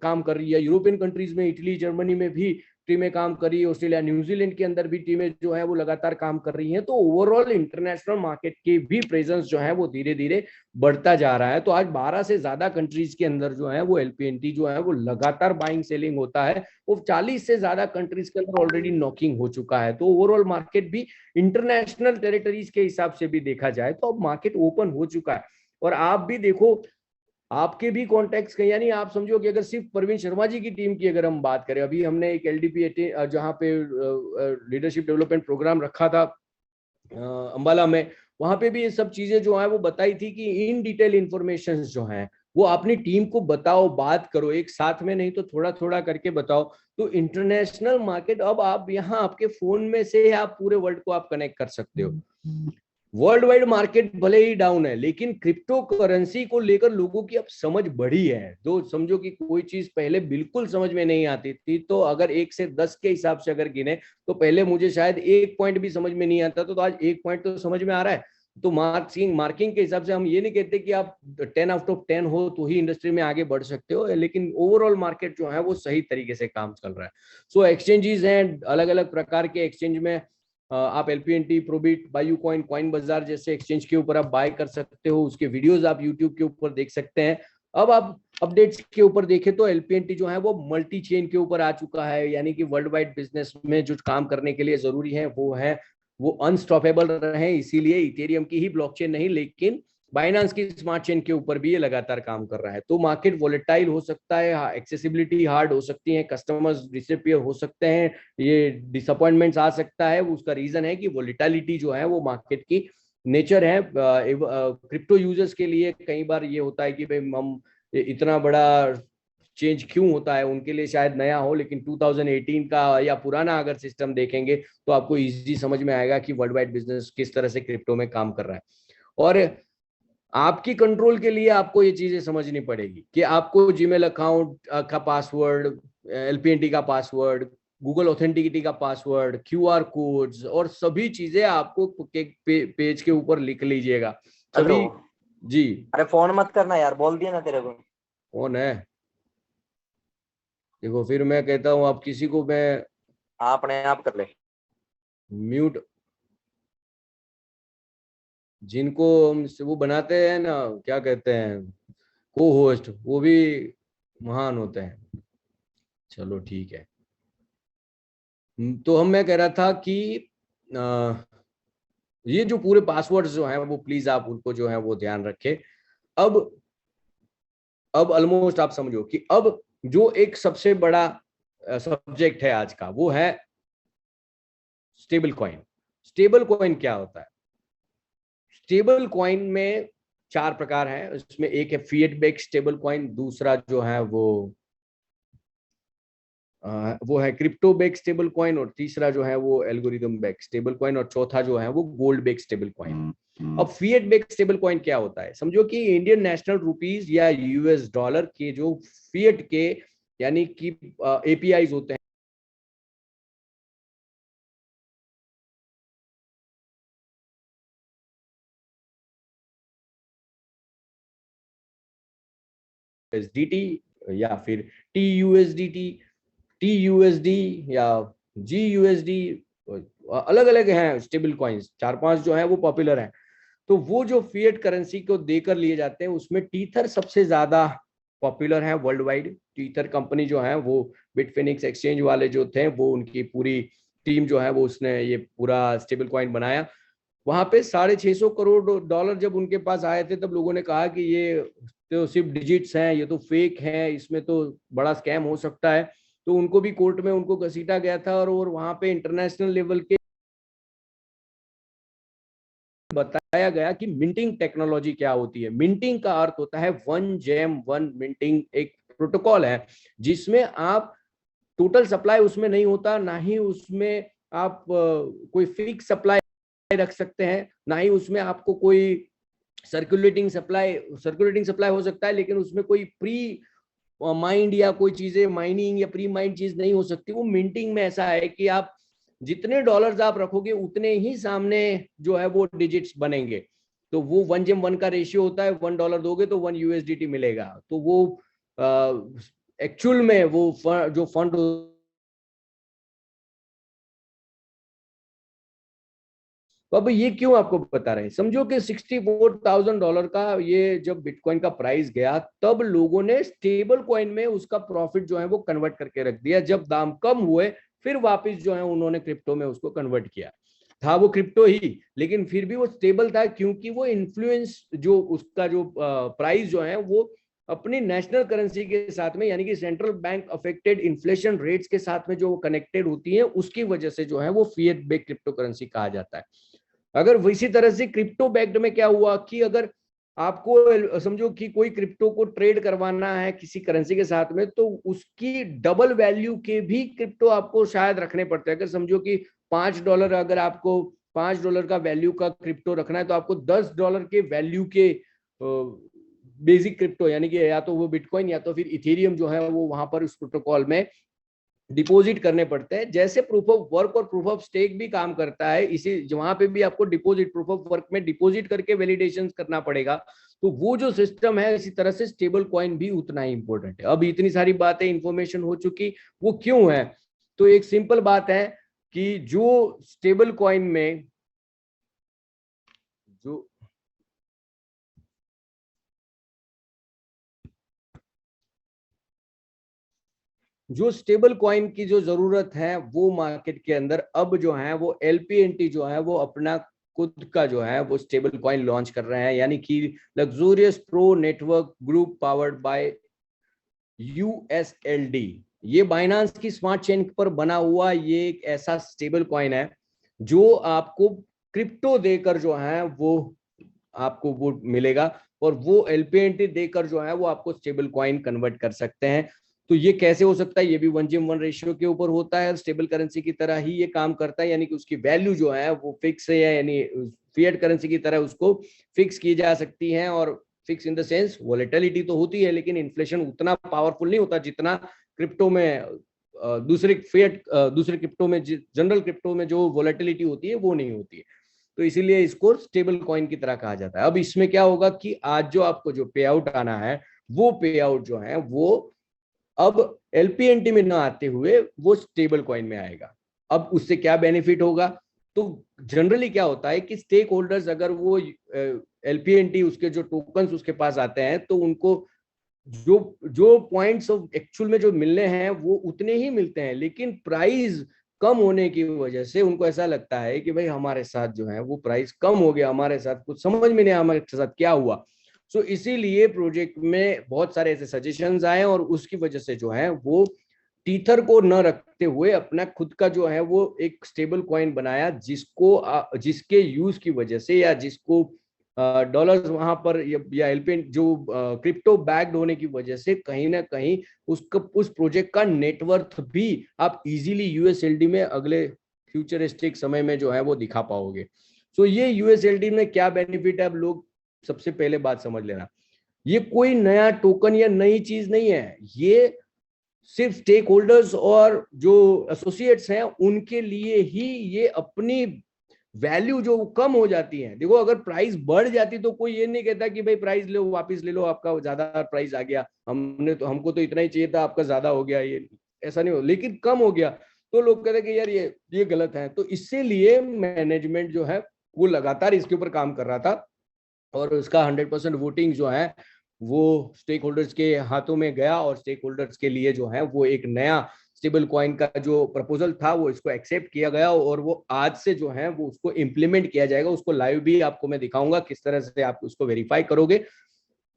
काम कर रही है, यूरोपियन कंट्रीज में, इटली, जर्मनी में भी टीमें काम कर रही है, ऑस्ट्रेलिया, न्यूजीलैंड के अंदर भी टीमें जो है वो लगातार काम कर रही हैं। तो ओवरऑल इंटरनेशनल मार्केट की भी प्रेजेंस जो है वो धीरे धीरे बढ़ता जा रहा है। तो आज 12 से ज्यादा कंट्रीज के अंदर जो है वो एलपीएनटी जो है वो लगातार बाइंग सेलिंग होता है। वो 40 से ज्यादा कंट्रीज के अंदर ऑलरेडी नॉकिंग हो चुका है। तो ओवरऑल मार्केट भी इंटरनेशनल टेरिटरीज के हिसाब से भी देखा जाए तो अब मार्केट ओपन हो चुका है। और आप भी देखो, आपके भी कॉन्टेक्ट, यानी आप समझो कि अगर सिर्फ परवीन शर्मा जी की टीम की अगर हम बात करें, अभी हमने एक एलडीपी जहां पे लीडरशिप डेवलपमेंट प्रोग्राम रखा था अंबाला में, वहां पे भी ये सब चीजें जो है वो बताई थी कि इन डिटेल इंफॉर्मेशन जो है वो अपनी टीम को बताओ, बात करो एक साथ में, नहीं तो थोड़ा थोड़ा करके बताओ। तो इंटरनेशनल मार्केट अब आप यहाँ आपके फोन में से आप पूरे वर्ल्ड को आप कनेक्ट कर सकते हो। वर्ल्ड वाइड मार्केट भले ही डाउन है, लेकिन क्रिप्टो करेंसी को लेकर लोगों की अब समझ बढ़ी है। तो समझो कि कोई चीज पहले बिल्कुल समझ में नहीं आती थी, तो अगर 1 से 10 के हिसाब से अगर गिने तो पहले मुझे शायद 1 पॉइंट भी समझ में नहीं आता था, तो आज 1 पॉइंट तो समझ में आ रहा है। तो मार्किंग के हिसाब से हम ये नहीं कहते कि आप 10 आउट ऑफ 10 हो तो ही इंडस्ट्री में आगे बढ़ सकते हो, लेकिन ओवरऑल मार्केट जो है वो सही तरीके से काम चल रहा है। सो एक्सचेंजेस हैं, अलग अलग प्रकार के एक्सचेंज में आप एलपीएनटी, प्रोबिट, बायू कॉइन, कॉइन बाजार जैसे एक्सचेंज के ऊपर आप बाय कर सकते हो। उसके वीडियोस आप यूट्यूब के ऊपर देख सकते हैं। अब आप अपडेट्स के ऊपर देखें तो एलपीएनटी जो है वो मल्टी चेन के ऊपर आ चुका है, यानी कि वर्ल्ड वाइड बिजनेस में जो काम करने के लिए जरूरी है वो अनस्टॉपेबल रहे। इसीलिए इथेरियम की ही ब्लॉकचेन नहीं, लेकिन बाइनेंस की स्मार्ट चेन के ऊपर भी ये लगातार काम कर रहा है। तो मार्केट वोलेटाइल हो सकता है, एक्सेसिबिलिटी हार्ड हो सकती है, कस्टमर्स डिसअपीयर हो सकते हैं, ये डिसअपॉइंटमेंट्स आ सकता है। उसका रीजन है कि वोलेटिलिटी जो है वो मार्केट की नेचर है। क्रिप्टो यूजर्स के लिए कई बार ये होता है कि भाई हम इतना बड़ा चेंज क्यों होता है, उनके लिए शायद नया हो, लेकिन 2018 का या पुराना अगर सिस्टम देखेंगे तो आपको इजी समझ में आएगा कि वर्ल्ड वाइड बिजनेस किस तरह से क्रिप्टो में काम कर रहा है। और आपकी कंट्रोल के लिए आपको ये चीजें समझनी पड़ेगी कि आपको जीमेल अकाउंट का पासवर्ड, एलपीएनटी का पासवर्ड, गूगल ऑथेंटिकिटी का पासवर्ड, क्यूआर कोड्स और सभी चीजें आपको पेज के ऊपर लिख लीजिएगा सभी। जी अरे फोन मत करना यार, बोल दिया ना तेरे को। कौन है? देखो फिर मैं कहता हूँ आप किसी को मैं अपने आप कर ले म्यूट, जिनको वो बनाते हैं ना, क्या कहते हैं, को होस्ट, वो भी महान होते हैं। चलो ठीक है। तो मैं कह रहा था कि ये जो पूरे पासवर्ड्स जो हैं वो प्लीज आप उनको जो है वो ध्यान रखें। अब ऑलमोस्ट आप समझो कि अब जो एक सबसे बड़ा सब्जेक्ट है आज का वो है स्टेबल कॉइन। स्टेबल कॉइन क्या होता है? स्टेबल कॉइन में 4 प्रकार हैं उसमें। एक है फिएट बेस्ड स्टेबल कॉइन, दूसरा जो है वो है क्रिप्टो बेस्ड स्टेबल कॉइन, और तीसरा जो है वो एल्गोरिदम बेस्ड स्टेबल कॉइन, और चौथा जो है वो गोल्ड बेस्ड स्टेबल कॉइन। अब फिएट बेस्ड स्टेबल कॉइन क्या होता है? समझो कि इंडियन नेशनल रुपीज या यूएस डॉलर के जो फिएट के यानी कि एपीआईज होते हैं, एसडीटी या फिर टीयूएसडीटी, टीयूएसडी या जीयूएसडी, अलग अलग हैं स्टेबल कॉइन्स, 4-5 जो हैं वो पॉपुलर हैं। तो वो जो फिएट करेंसी को देकर लिए जाते हैं उसमें टीथर सबसे ज्यादा पॉपुलर है वर्ल्ड वाइड। टीथर कंपनी जो है वो बिटफिनिक्स एक्सचेंज वाले जो थे वो उनकी पूरी टीम जो है वो उसने ये पूरा स्टेबल कॉइन बनाया। वहां पे $650 करोड़ जब उनके पास आए थे तब लोगों ने कहा कि ये तो सिर्फ डिजिट्स हैं, ये तो फेक है, इसमें तो बड़ा स्कैम हो सकता है। तो उनको भी कोर्ट में उनको घसीटा गया था और वहां पे इंटरनेशनल लेवल के बताया गया कि मिंटिंग टेक्नोलॉजी क्या होती है। मिंटिंग का अर्थ होता है वन जेम वन मिंटिंग, एक प्रोटोकॉल है जिसमें आप टोटल सप्लाई उसमें नहीं होता, ना ही उसमें आप कोई फिक्स सप्लाई रख सकते हैं, ना ही उसमें आपको कोई सर्कुलेटिंग सप्लाई हो सकता है, लेकिन उसमें कोई प्री माइंड या कोई चीजें माइनिंग या प्री माइंड चीज नहीं हो सकती। वो मिंटिंग में ऐसा है कि आप जितने डॉलर्स आप रखोगे उतने ही सामने जो है वो डिजिट्स बनेंगे। तो वो 1:1 का रेशियो होता है, $1 दोगे तो 1 USDT मिलेगा। तो वो एक्चुअल में वो जो फंड तो अब ये क्यों आपको बता रहे हैं? समझो कि $64,000 का ये जब बिटकॉइन का प्राइस गया तब लोगों ने स्टेबल कॉइन में उसका प्रॉफिट जो है वो कन्वर्ट करके रख दिया। जब दाम कम हुए फिर वापस जो है उन्होंने क्रिप्टो में उसको कन्वर्ट किया। था वो क्रिप्टो ही, लेकिन फिर भी वो स्टेबल था क्योंकि वो इन्फ्लुएंस जो उसका जो प्राइस जो है वो अपनी नेशनल करेंसी के साथ में यानी कि central bank affected inflation rates के साथ में जो कनेक्टेड होती है उसकी वजह से जो है वो फिएट बेस्ड क्रिप्टो करेंसी कहा जाता है। अगर इसी तरह से क्रिप्टो बैक्ड में क्या हुआ कि अगर आपको समझो कि कोई क्रिप्टो को ट्रेड करवाना है किसी करेंसी के साथ में तो उसकी डबल वैल्यू के भी क्रिप्टो आपको शायद रखने पड़ते हैं। अगर समझो कि $5 अगर आपको $5 का वैल्यू का क्रिप्टो रखना है तो आपको $10 के वैल्यू के बेसिक क्रिप्टो यानी कि या तो वो बिटकॉइन या तो फिर इथेरियम जो है वो वहां पर उस प्रोटोकॉल में डिपॉजिट करने पड़ते हैं। जैसे प्रूफ ऑफ वर्क और प्रूफ ऑफ स्टेक भी काम करता है, इसी वहां पे भी आपको डिपॉजिट प्रूफ ऑफ वर्क में डिपॉजिट करके वैलिडेशन करना पड़ेगा। तो वो जो सिस्टम है इसी तरह से स्टेबल कॉइन भी उतना ही इंपॉर्टेंट है। अब इतनी सारी बातें इंफॉर्मेशन हो चुकी, वो क्यों है? तो एक सिंपल बात है कि जो स्टेबल कॉइन में जो स्टेबल कॉइन की जो जरूरत है वो मार्केट के अंदर अब जो है वो LPNT जो है वो अपना खुद का जो है वो स्टेबल कॉइन लॉन्च कर रहे हैं, यानी कि luxurious pro network group powered by USLD। ये बाइनांस की स्मार्ट चेन पर बना हुआ ये एक ऐसा स्टेबल कॉइन है जो आपको क्रिप्टो देकर जो है वो आपको वो मिलेगा और वो LPNT देकर जो है वो आपको स्टेबल कॉइन कन्वर्ट कर सकते हैं। तो ये कैसे हो सकता है? ये भी 1:1 रेशियो के ऊपर होता है, स्टेबल करेंसी की तरह ही ये काम करता है, यानी कि उसकी वैल्यू जो है वो फिक्स है, यानी फिएट करेंसी की तरह उसको फिक्स की जा सकती है। और fix in the sense volatility तो होती है लेकिन इन्फ्लेशन उतना पावरफुल नहीं होता जितना क्रिप्टो में दूसरे क्रिप्टो में जनरल क्रिप्टो में जो वोलेटिलिटी होती है वो नहीं होती है। तो इसीलिए इसको स्टेबल कॉइन की तरह कहा जाता है। अब इसमें क्या होगा कि आज जो आपको जो पे आउट आना है वो पे आउट जो है वो अब LPNT में ना आते हुए वो स्टेबल कॉइन में आएगा। अब उससे क्या बेनिफिट होगा? तो जनरली क्या होता है कि स्टेक होल्डर्स अगर वो LPNT उसके जो टोकन्स उसके पास आते हैं तो उनको जो जो पॉइंट्स ऑफ एक्चुअल में जो मिलने हैं वो उतने ही मिलते हैं, लेकिन प्राइस कम होने की वजह से उनको ऐसा लगता है कि भाई हमारे साथ जो है वो प्राइस कम हो गया, हमारे साथ कुछ समझ में नहीं आया हमारे साथ क्या हुआ। सो इसीलिए प्रोजेक्ट में बहुत सारे ऐसे सजेशंस आए और उसकी वजह से जो है वो टीथर को न रखते हुए अपना खुद का जो है वो एक स्टेबल कॉइन बनाया जिसके यूज की वजह से या जिसको डॉलर्स वहां पर या एलपीएन जो क्रिप्टो बैक्ड होने की वजह से कहीं ना कहीं उस प्रोजेक्ट का नेटवर्थ भी आप इजीली यूएसएलडी में अगले फ्यूचरिस्टिक समय में जो है वो दिखा पाओगे। सो ये यूएसएलडी में क्या बेनिफिट है, अब लोग सबसे पहले बात समझ लेना, ये कोई नया टोकन या नई चीज नहीं है, ये सिर्फ स्टेक होल्डर्स और जो एसोसिएट्स हैं उनके लिए ही ये अपनी वैल्यू जो कम हो जाती है। देखो अगर प्राइस बढ़ जाती तो कोई ये नहीं कहता कि भाई प्राइस लो वापस ले लो, आपका ज्यादा प्राइस आ गया, हमको तो इतना ही चाहिए था, आपका ज्यादा हो गया, ये ऐसा नहीं हो, लेकिन कम हो गया तो लोग कहते हैं कि यार ये गलत है। तो इसीलिए मैनेजमेंट जो है वो लगातार इसके ऊपर काम कर रहा था और उसका 100% वोटिंग जो है वो स्टेक होल्डर्स के हाथों में गया और स्टेक होल्डर्स के लिए जो है वो एक नया स्टेबल कॉइन का जो प्रपोजल था वो इसको एक्सेप्ट किया गया और वो आज से जो है वो उसको इम्प्लीमेंट किया जाएगा। उसको लाइव भी आपको मैं दिखाऊंगा किस तरह से आप उसको वेरीफाई करोगे,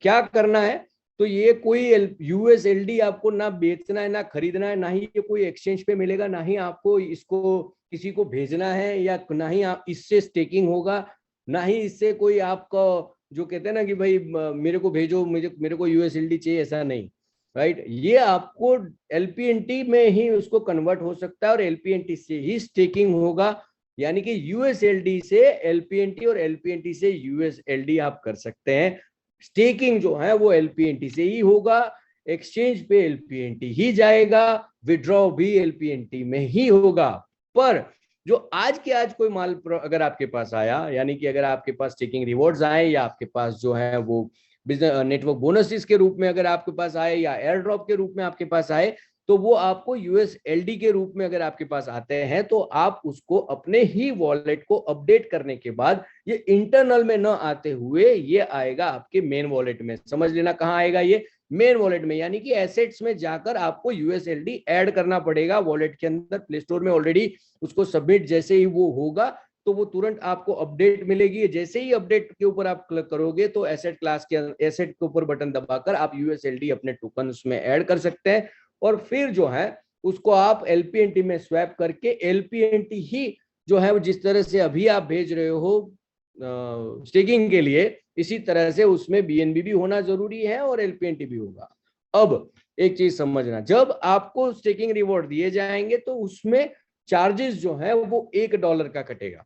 क्या करना है। तो ये कोई यूएसएलडी आपको ना बेचना है ना खरीदना है, ना ही ये कोई एक्सचेंज पे मिलेगा, ना ही आपको इसको किसी को भेजना है, या ना ही आप इससे स्टेकिंग होगा, ना ही इससे कोई आपको जो कहते हैं ना कि भाई मेरे को भेजो, मेरे को यूएसएलडी चाहिए, ऐसा नहीं, राइट। ये आपको एलपीएनटी में ही उसको कन्वर्ट हो सकता है और एलपीएनटी से ही स्टेकिंग होगा, यानी कि यूएसएलडी से एलपीएनटी और एलपीएनटी से यूएसएलडी आप कर सकते हैं। स्टेकिंग जो है वो एलपीएनटी से ही होगा, एक्सचेंज पे एलपीएनटी ही जाएगा, विड्रॉ भी एलपीएनटी में ही होगा। पर जो आज के आज कोई माल अगर आपके पास आया, यानी कि अगर आपके पास स्टेकिंग रिवॉर्ड्स आए या आपके पास जो है वो बिजनेस नेटवर्क बोनसेस के रूप में अगर आपके पास आए या एयर ड्रॉप के रूप में आपके पास आए, तो वो आपको यूएसएलडी के रूप में अगर आपके पास आते हैं तो आप उसको अपने ही वॉलेट को अपडेट करने के बाद ये इंटरनल में न आते हुए ये आएगा आपके मेन वॉलेट में। समझ लेना कहाँ आएगा, ये मेन वॉलेट में, यानी कि एसेट्स में जाकर आपको यूएसएलडी ऐड करना पड़ेगा वॉलेट के अंदर। प्ले स्टोर में ऑलरेडी उसको सबमिट जैसे ही वो होगा तो वो तुरंत आपको अपडेट मिलेगी। जैसे ही अपडेट के ऊपर आप क्लिक करोगे तो एसेट क्लास के एसेट के ऊपर बटन दबाकर आप यूएसएलडी अपने टोकन उसमें ऐड कर सकते हैं और फिर जो है उसको आप एलपीएनटी में स्वैप करके एलपीएनटी ही जो है जिस तरह से अभी आप भेज रहे हो स्टेकिंग के लिए, इसी तरह से उसमें बीएनबी भी होना जरूरी है और एलपीएनटी भी होगा। अब एक चीज समझना, जब आपको स्टेकिंग रिवॉर्ड दिए जाएंगे तो उसमें चार्जेस जो है वो $1 का कटेगा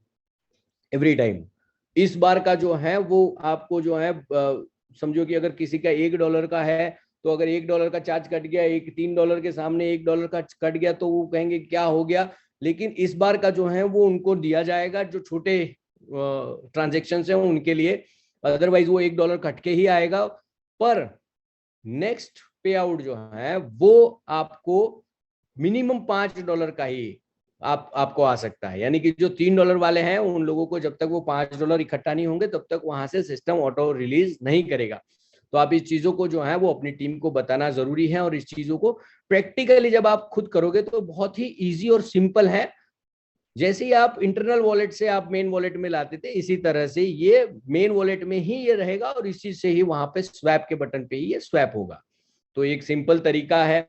एवरी टाइम। इस बार का जो है वो आपको जो है समझो कि अगर किसी का $1 का है तो अगर $1 का चार्ज कट गया, $3 के सामने $1 का कट गया तो वो कहेंगे क्या हो गया। लेकिन इस बार का जो है वो उनको दिया जाएगा जो छोटे ट्रांजेक्शन है उनके लिए, अदरवाइज वो $1 कट के ही आएगा। पर नेक्स्ट पे आउट जो है वो आपको मिनिमम $5 का ही आपको आ सकता है, यानी कि जो $3 वाले हैं उन लोगों को जब तक वो $5 इकट्ठा नहीं होंगे तब तक वहां से सिस्टम ऑटो रिलीज नहीं करेगा। तो आप इस चीजों को जो है वो अपनी टीम को बताना जरूरी है और इस चीजों को प्रैक्टिकली जब आप खुद करोगे तो बहुत ही इजी और सिंपल है। जैसे ही आप इंटरनल वॉलेट से आप मेन वॉलेट में लाते थे, इसी तरह से ये मेन वॉलेट में ही ये रहेगा और इसी से ही वहां पे स्वैप के बटन पे ही ये स्वैप होगा। तो एक सिंपल तरीका है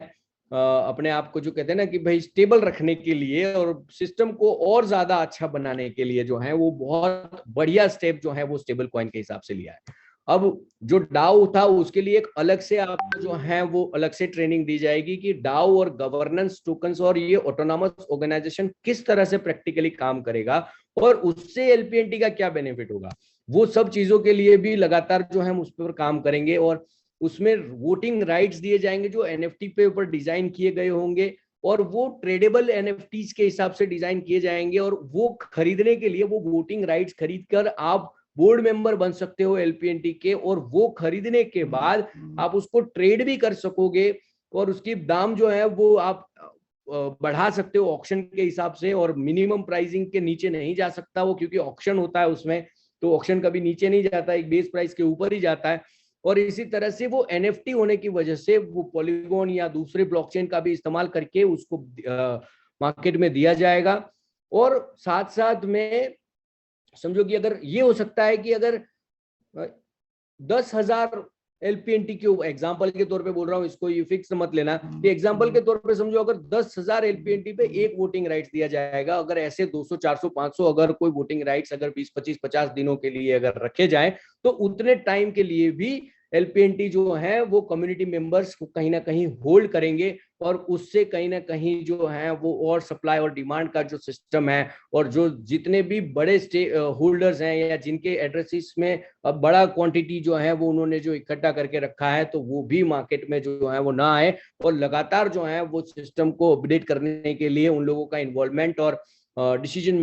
अपने आप को जो कहते हैं ना कि भाई स्टेबल रखने के लिए और सिस्टम को और ज्यादा अच्छा बनाने के लिए जो है वो बहुत बढ़िया स्टेप जो है वो स्टेबल कॉइन के हिसाब से लिया है। अब जो डाउ था उसके लिए एक अलग से आपको जो है वो अलग से ट्रेनिंग दी जाएगी कि डाउ और गवर्नेंस टोकन्स और ये ऑटोनॉमस ऑर्गेनाइजेशन किस तरह से प्रैक्टिकली काम करेगा और उससे एलपीएनटी का क्या बेनिफिट होगा। वो सब चीजों के लिए भी लगातार जो है हम उस पर काम करेंगे और उसमें वोटिंग राइट्स दिए जाएंगे जो एनएफटी पे ऊपर डिजाइन किए गए होंगे और वो ट्रेडेबल एनएफटीज के हिसाब से डिजाइन किए जाएंगे और वो खरीदने के लिए वो वोटिंग राइट्स खरीद कर आप बोर्ड मेंबर बन सकते हो एलपीएनटी के और वो खरीदने के बाद आप उसको ट्रेड भी कर सकोगे और उसकी दाम जो है वो आप बढ़ा सकते हो ऑक्शन के हिसाब से और मिनिमम प्राइसिंग के नीचे नहीं जा सकता वो, क्योंकि ऑक्शन होता है उसमें, तो ऑक्शन कभी नीचे नहीं जाता, एक बेस प्राइस के ऊपर ही जाता है। और इसी तरह से वो एनएफटी होने की वजह से वो पॉलीगॉन या दूसरे ब्लॉकचेन का भी इस्तेमाल करके उसको मार्केट में दिया जाएगा। और साथ साथ में समझो कि अगर ये हो सकता है कि अगर 10,000 एलपीएनटी के एग्जाम्पल के तौर पे बोल रहा हूँ, इसको ये फिक्स मत लेना, ये एग्जाम्पल के तौर पे समझो, अगर 10,000 एलपीएनटी पे एक वोटिंग राइट्स दिया जाएगा, अगर ऐसे 200 400 500 अगर कोई वोटिंग राइट्स अगर 20 25 50 दिनों के लिए अगर रखे जाएं, तो उतने टाइम के लिए भी एलपीएनटी जो है वो कम्युनिटी मेंबर्स को कहीं ना कहीं होल्ड करेंगे, और उससे कहीं ना कहीं जो है वो और सप्लाई और डिमांड का जो सिस्टम है, और जो जितने भी बड़े होल्डर्स हैं या जिनके एड्रेसेस में बड़ा क्वांटिटी जो है वो उन्होंने जो इकट्ठा करके रखा है, तो वो भी मार्केट में जो है वो ना आए, और लगातार जो है वो सिस्टम को अपडेट करने के लिए उन लोगों का इन्वॉल्वमेंट और डिसीजन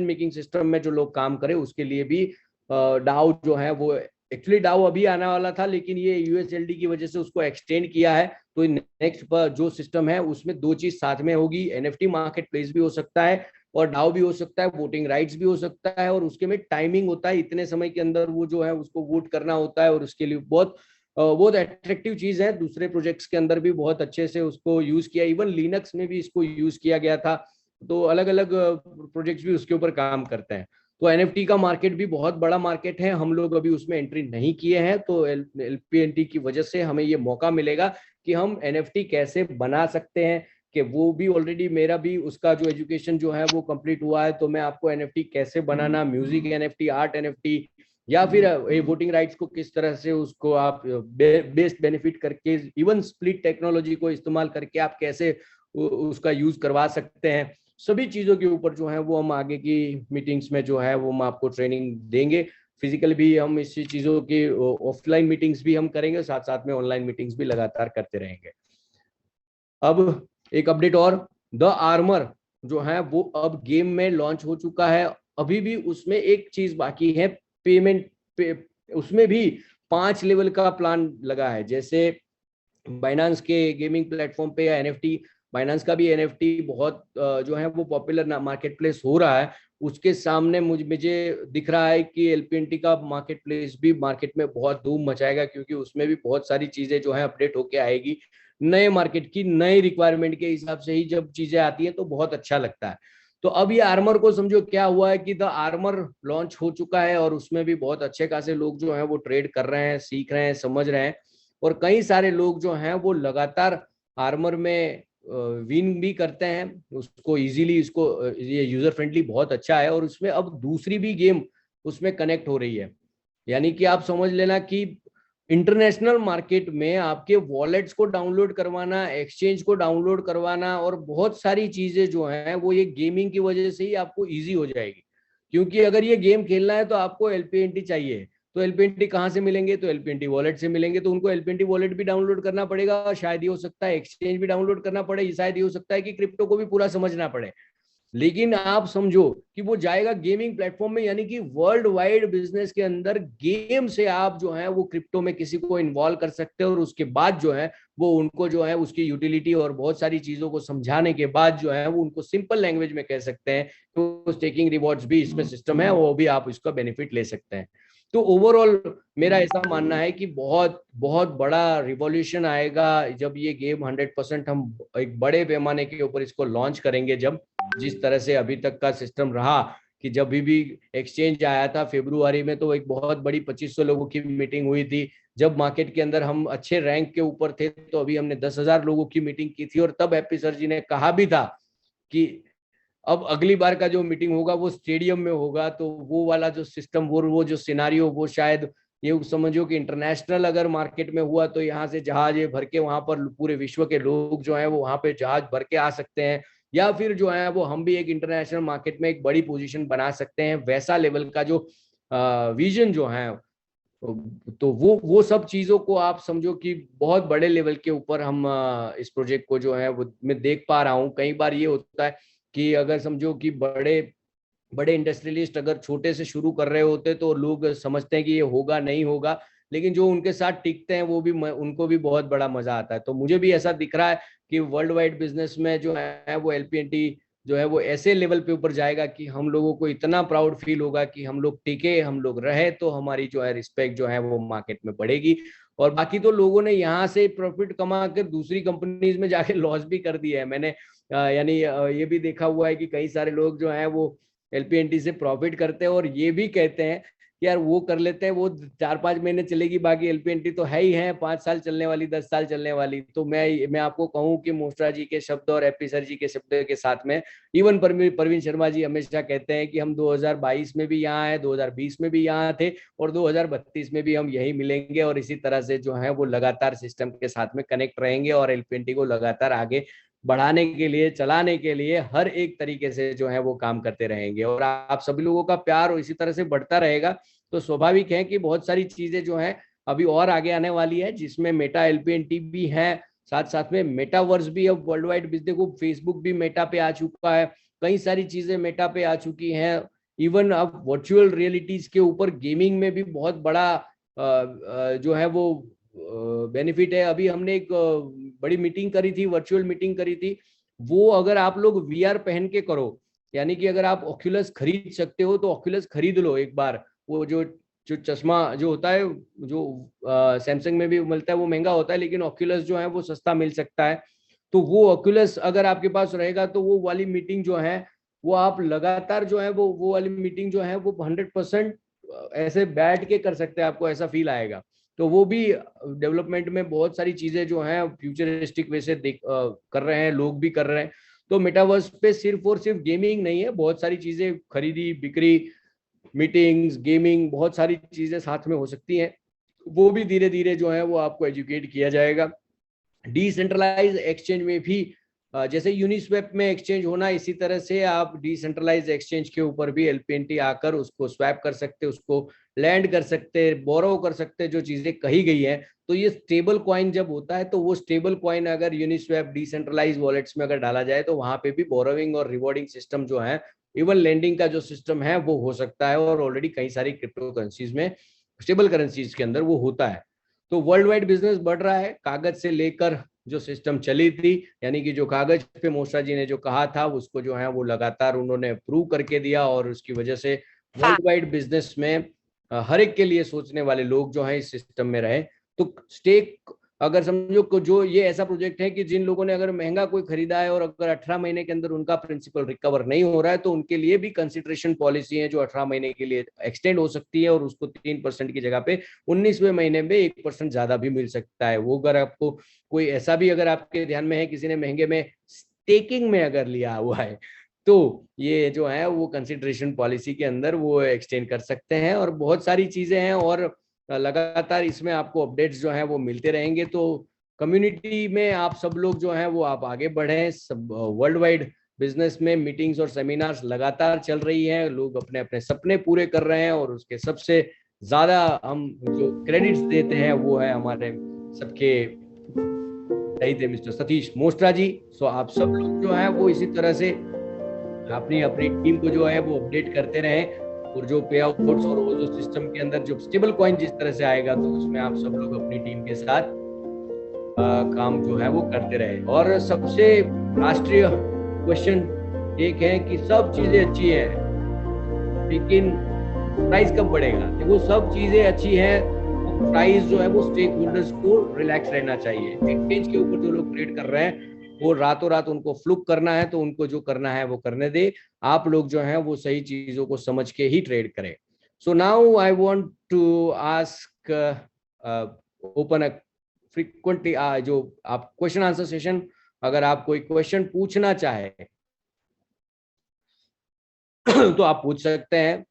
मेकिंग सिस्टम में जो लोग काम करें, उसके लिए भी डाउ जो है वो, एक्चुअली डाउ अभी आने वाला था, लेकिन ये यूएसएलडी की वजह से उसको एक्सटेंड किया है। तो नेक्स्ट पर जो सिस्टम है उसमें दो चीज साथ में होगी, एनएफटी मार्केट प्लेस भी हो सकता है और डाउ भी हो सकता है, वोटिंग राइट्स भी हो सकता है, और उसके में टाइमिंग होता है, इतने समय के अंदर वो जो है उसको वोट करना होता है, और उसके लिए बहुत अट्रैक्टिव चीज है। दूसरे प्रोजेक्ट्स के अंदर भी बहुत अच्छे से उसको यूज किया, इवन लिनक्स में भी इसको यूज किया गया था, तो अलग अलग प्रोजेक्ट्स भी उसके ऊपर काम करते हैं। तो एनएफटी का मार्केट भी बहुत बड़ा मार्केट है, हम लोग अभी उसमें एंट्री नहीं किए हैं, तो एलपीएनटी की वजह से हमें ये मौका मिलेगा कि हम एनएफटी कैसे बना सकते हैं, कि वो भी ऑलरेडी मेरा भी उसका जो एजुकेशन जो है वो कंप्लीट हुआ है, तो मैं आपको एनएफटी कैसे बनाना, म्यूजिक एनएफटी, आर्ट एनएफटी, या फिर वोटिंग राइट्स को किस तरह से उसको आप बेस्ट बेनिफिट करके, इवन स्प्लिट टेक्नोलॉजी को इस्तेमाल करके आप कैसे उसका यूज करवा सकते हैं, सभी चीजों के ऊपर जो है वो हम आगे की मीटिंग्स में जो है वो हम आपको ट्रेनिंग देंगे। फिजिकल भी हम इसी चीजों की ऑफलाइन मीटिंग्स भी हम करेंगे, साथ साथ में ऑनलाइन मीटिंग्स भी लगातार करते रहेंगे। अब एक अपडेट और, द आर्मर जो है वो अब गेम में लॉन्च हो चुका है, अभी भी उसमें एक चीज बाकी है, पेमेंट उसमें भी 5 लेवल का प्लान लगा है, जैसे बाइनांस के गेमिंग प्लेटफॉर्म पे या एनएफटी, बाइनांस का भी एनएफटी बहुत जो है वो पॉपुलर मार्केट प्लेस हो रहा है, उसके सामने मुझे दिख रहा है कि एलपीएनटी का मार्केट प्लेस भी मार्केट में बहुत धूम मचाएगा, क्योंकि उसमें भी बहुत सारी चीजें जो है अपडेट होके आएगी, नए मार्केट की नई रिक्वायरमेंट के हिसाब से ही जब चीजें आती हैं तो बहुत अच्छा लगता है। तो अब ये आर्मर को समझो क्या हुआ है कि द आर्मर लॉन्च हो चुका है, और उसमें भी बहुत अच्छे खासे लोग जो हैं वो ट्रेड कर रहे हैं, सीख रहे हैं, समझ रहे हैं, और कई सारे लोग जो हैं वो लगातार आर्मर में विन भी करते हैं उसको इजीली, इसको ये यूजर फ्रेंडली बहुत अच्छा है, और उसमें अब दूसरी भी गेम उसमें कनेक्ट हो रही है, यानी कि आप समझ लेना कि इंटरनेशनल मार्केट में आपके वॉलेट्स को डाउनलोड करवाना, एक्सचेंज को डाउनलोड करवाना, और बहुत सारी चीजें जो हैं वो ये गेमिंग की वजह से ही आपको इजी हो जाएगी, क्योंकि अगर ये गेम खेलना है तो आपको एलपीएनटी चाहिए, तो एलपीएनटी कहाँ से मिलेंगे, तो एलपीएनटी वॉलेट से मिलेंगे, तो उनको एलपीएनटी वॉलेट भी डाउनलोड करना पड़ेगा, शायद ये हो सकता है एक्सचेंज भी डाउनलोड करना पड़े, शायद ये हो सकता है कि क्रिप्टो को भी पूरा समझना पड़े, लेकिन आप समझो कि वो जाएगा गेमिंग प्लेटफॉर्म में, यानी कि वर्ल्ड वाइड बिजनेस के अंदर गेम से आप जो है वो क्रिप्टो में किसी को इन्वॉल्व कर सकते हो, और उसके बाद जो है वो उनको जो है उसकी यूटिलिटी और बहुत सारी चीजों को समझाने के बाद जो है वो उनको सिंपल लैंग्वेज में कह सकते हैं, तो स्टेकिंग रिवॉर्ड्स भी इसमें सिस्टम है, वो भी आप इसका बेनिफिट ले सकते हैं। तो ओवरऑल मेरा ऐसा मानना है कि बहुत बहुत बड़ा रिवॉल्यूशन आएगा जब ये गेम 100% हम एक बड़े पैमाने के ऊपर इसको लॉन्च करेंगे, जब जिस तरह से अभी तक का सिस्टम रहा कि जब भी एक्सचेंज आया था फरवरी में, तो एक बहुत बड़ी 2500 लोगों की मीटिंग हुई थी, जब मार्केट के अंदर हम अच्छे रैंक के ऊपर थे तो अभी हमने 10,000 लोगों की मीटिंग की थी, और तब हैप्पी सर जी ने कहा भी था कि अब अगली बार का जो मीटिंग होगा वो स्टेडियम में होगा, तो वो वाला जो सिस्टम, वो जो सिनारियो, वो शायद ये समझो कि इंटरनेशनल अगर मार्केट में हुआ तो यहाँ से जहाज भर के वहां पर पूरे विश्व के लोग जो है वो वहां पे जहाज भर के आ सकते हैं, या फिर जो है वो हम भी एक इंटरनेशनल मार्केट में एक बड़ी पोजीशन बना सकते हैं, वैसा लेवल का जो विजन जो है, तो वो सब चीजों को आप समझो कि बहुत बड़े लेवल के ऊपर हम इस प्रोजेक्ट को जो है वो मैं देख पा रहा हूँ। कई बार ये होता है कि अगर समझो कि बड़े बड़े इंडस्ट्रियलिस्ट अगर छोटे से शुरू कर रहे होते तो लोग समझते हैं कि ये होगा नहीं होगा, लेकिन जो उनके साथ टिकते हैं वो भी उनको भी बहुत बड़ा मजा आता है। तो मुझे भी ऐसा दिख रहा है कि वर्ल्ड वाइड बिजनेस में जो है वो एलपीएनटी जो है वो ऐसे लेवल पे ऊपर जाएगा कि हम लोगों को इतना प्राउड फील होगा कि हम लोग टिके, हम लोग रहे, तो हमारी जो है रिस्पेक्ट जो है वो मार्केट में बढ़ेगी। और बाकी तो लोगों ने यहाँ से प्रॉफिट कमा कर दूसरी कंपनीज में जाके लॉस भी कर दिया है, मैंने यानी ये भी देखा हुआ है कि कई सारे लोग जो हैं वो एलपीएनटी से प्रॉफिट करते हैं और ये भी कहते हैं यार वो कर लेते हैं, वो 4-5 महीने चलेगी, बाकी एलपीएनटी तो है ही है, 5 साल चलने वाली, 10 साल चलने वाली। तो मैं आपको कहूं कि मोस्ट्रा जी के शब्द और एपी सर जी के शब्द के साथ में इवन परवीन शर्मा जी हमेशा कहते हैं कि हम 2022 में भी यहाँ आए, 2020 में भी यहाँ थे, और 2032 में भी हम यही मिलेंगे, और इसी तरह से जो है वो लगातार सिस्टम के साथ में कनेक्ट रहेंगे और एलपीएनटी को लगातार आगे बढ़ाने के लिए, चलाने के लिए हर एक तरीके से जो है वो काम करते रहेंगे। और आप सभी लोगों का प्यार इसी तरह से बढ़ता रहेगा तो स्वाभाविक है कि बहुत सारी चीजें जो है अभी और आगे आने वाली है, जिसमें मेटा एलपीएनटी भी है, साथ साथ में मेटावर्स भी। अब वर्ल्ड वाइड बिजनेस को फेसबुक भी मेटा पे आ चुका है, कई सारी चीजें मेटा पे आ चुकी हैं। इवन अब वर्चुअल रियलिटीज के ऊपर गेमिंग में भी बहुत बड़ा जो है वो बेनिफिट है। अभी हमने एक बड़ी मीटिंग करी थी, वर्चुअल मीटिंग करी थी। वो अगर आप लोग वीआर पहन के करो, यानी कि अगर आप ऑक्यूलस खरीद सकते हो तो ऑक्यूलस खरीद लो एक बार। वो जो चश्मा जो होता है, जो सैमसंग में भी मिलता है, वो महंगा होता है, लेकिन ऑक्यूलस जो है वो सस्ता मिल सकता है। तो वो ऑक्यूलस अगर आपके पास रहेगा तो वो वाली मीटिंग जो है वो आप लगातार जो है वो वाली मीटिंग जो है वो 100% ऐसे बैठ के कर सकते हैं, आपको ऐसा फील आएगा। तो वो भी डेवलपमेंट में बहुत सारी चीजें जो हैं फ्यूचरिस्टिक वे से कर रहे हैं, लोग भी कर रहे हैं। तो मेटावर्स पे सिर्फ और सिर्फ गेमिंग नहीं है, बहुत सारी चीजें, खरीदी बिक्री, मीटिंग्स, गेमिंग, बहुत सारी चीजें साथ में हो सकती हैं। वो भी धीरे धीरे जो है वो आपको एजुकेट किया जाएगा। डिसेंट्रलाइज एक्सचेंज में भी जैसे यूनिस्वैप में एक्सचेंज होना, इसी तरह से आप डिसेंट्रलाइज एक्सचेंज के ऊपर भी एलपीएनटी आकर उसको स्वैप कर सकते, उसको लैंड कर सकते, बोरो कर सकते, जो चीजें कही गई है। तो ये स्टेबल कॉइन जब होता है तो वो स्टेबल कॉइन अगर यूनिस्वैप डिसेंट्रलाइज वॉलेट्स में अगर डाला जाए तो वहां पे भी बोरोविंग और रिवॉर्डिंग सिस्टम जो है, इवन लैंडिंग का जो सिस्टम है वो हो सकता है, और ऑलरेडी कई सारी क्रिप्टो करेंसीज में, स्टेबल करेंसीज के अंदर वो होता है। तो वर्ल्ड वाइड बिजनेस बढ़ रहा है, कागज से लेकर जो सिस्टम चली थी, यानी कि जो कागज पे मोस्ट्रा जी ने जो कहा था उसको जो है वो लगातार उन्होंने प्रूव करके दिया, और उसकी वजह से वर्ल्ड वाइड बिजनेस में हर एक के लिए सोचने वाले लोग जो है इस सिस्टम में रहे। तो स्टेक अगर समझो जो ये ऐसा प्रोजेक्ट है कि जिन लोगों ने अगर महंगा कोई खरीदा है और अगर 18 महीने के अंदर उनका प्रिंसिपल रिकवर नहीं हो रहा है तो उनके लिए भी कंसिडरेशन पॉलिसी है जो 18 महीने के लिए एक्सटेंड हो सकती है, और उसको 3% की जगह पे 19वें महीने में 1% ज्यादा भी मिल सकता है। वो अगर आपको कोई ऐसा भी अगर आपके ध्यान में है, किसी ने महंगे में स्टेकिंग में अगर लिया हुआ है, तो ये जो है वो कंसिडरेशन पॉलिसी के अंदर वो एक्सटेंड कर सकते हैं। और बहुत सारी चीजें हैं, और लगातार इसमें आपको अपडेट्स जो हैं वो मिलते रहेंगे। तो कम्युनिटी में आप सब लोग जो हैं वो आप आगे बढ़ें। सब वर्ल्ड वाइड बिजनेस में मीटिंग्स और सेमिनार्स लगातार चल रही हैं, लोग अपने अपने सपने पूरे कर रहे हैं, और उसके सबसे ज्यादा हम जो क्रेडिट्स देते हैं वो है हमारे सबके थे मिस्टर सतीश मोस्ट्रा जी। सो आप सब लोग जो है वो इसी तरह से अपनी अपनी टीम को जो है वो अपडेट करते रहें, और जो पे आउट्स और वो जो सिस्टम के अंदर जो स्टेबल कॉइन जिस तरह से आएगा तो उसमें आप सब लोग अपनी टीम के साथ काम जो है वो करते रहे। और सबसे राष्ट्रीय क्वेश्चन एक है कि सब चीजें अच्छी है, लेकिन प्राइस कब बढ़ेगा? वो सब चीजें अच्छी हैं, प्राइस जो है वो स्टेक होल्डर्स को रिलैक्स रहना चाहिए। एक्सचेंज के ऊपर जो लोग ट्रेड कर रहे हैं वो रातों रात उनको फ्लुक करना है, तो उनको जो करना है वो करने दे। आप लोग जो हैं वो सही चीजों को समझ के ही ट्रेड करें। So now I want to ask open a frequently जो आप क्वेश्चन आंसर सेशन, अगर आप कोई क्वेश्चन पूछना चाहे तो आप पूछ सकते हैं।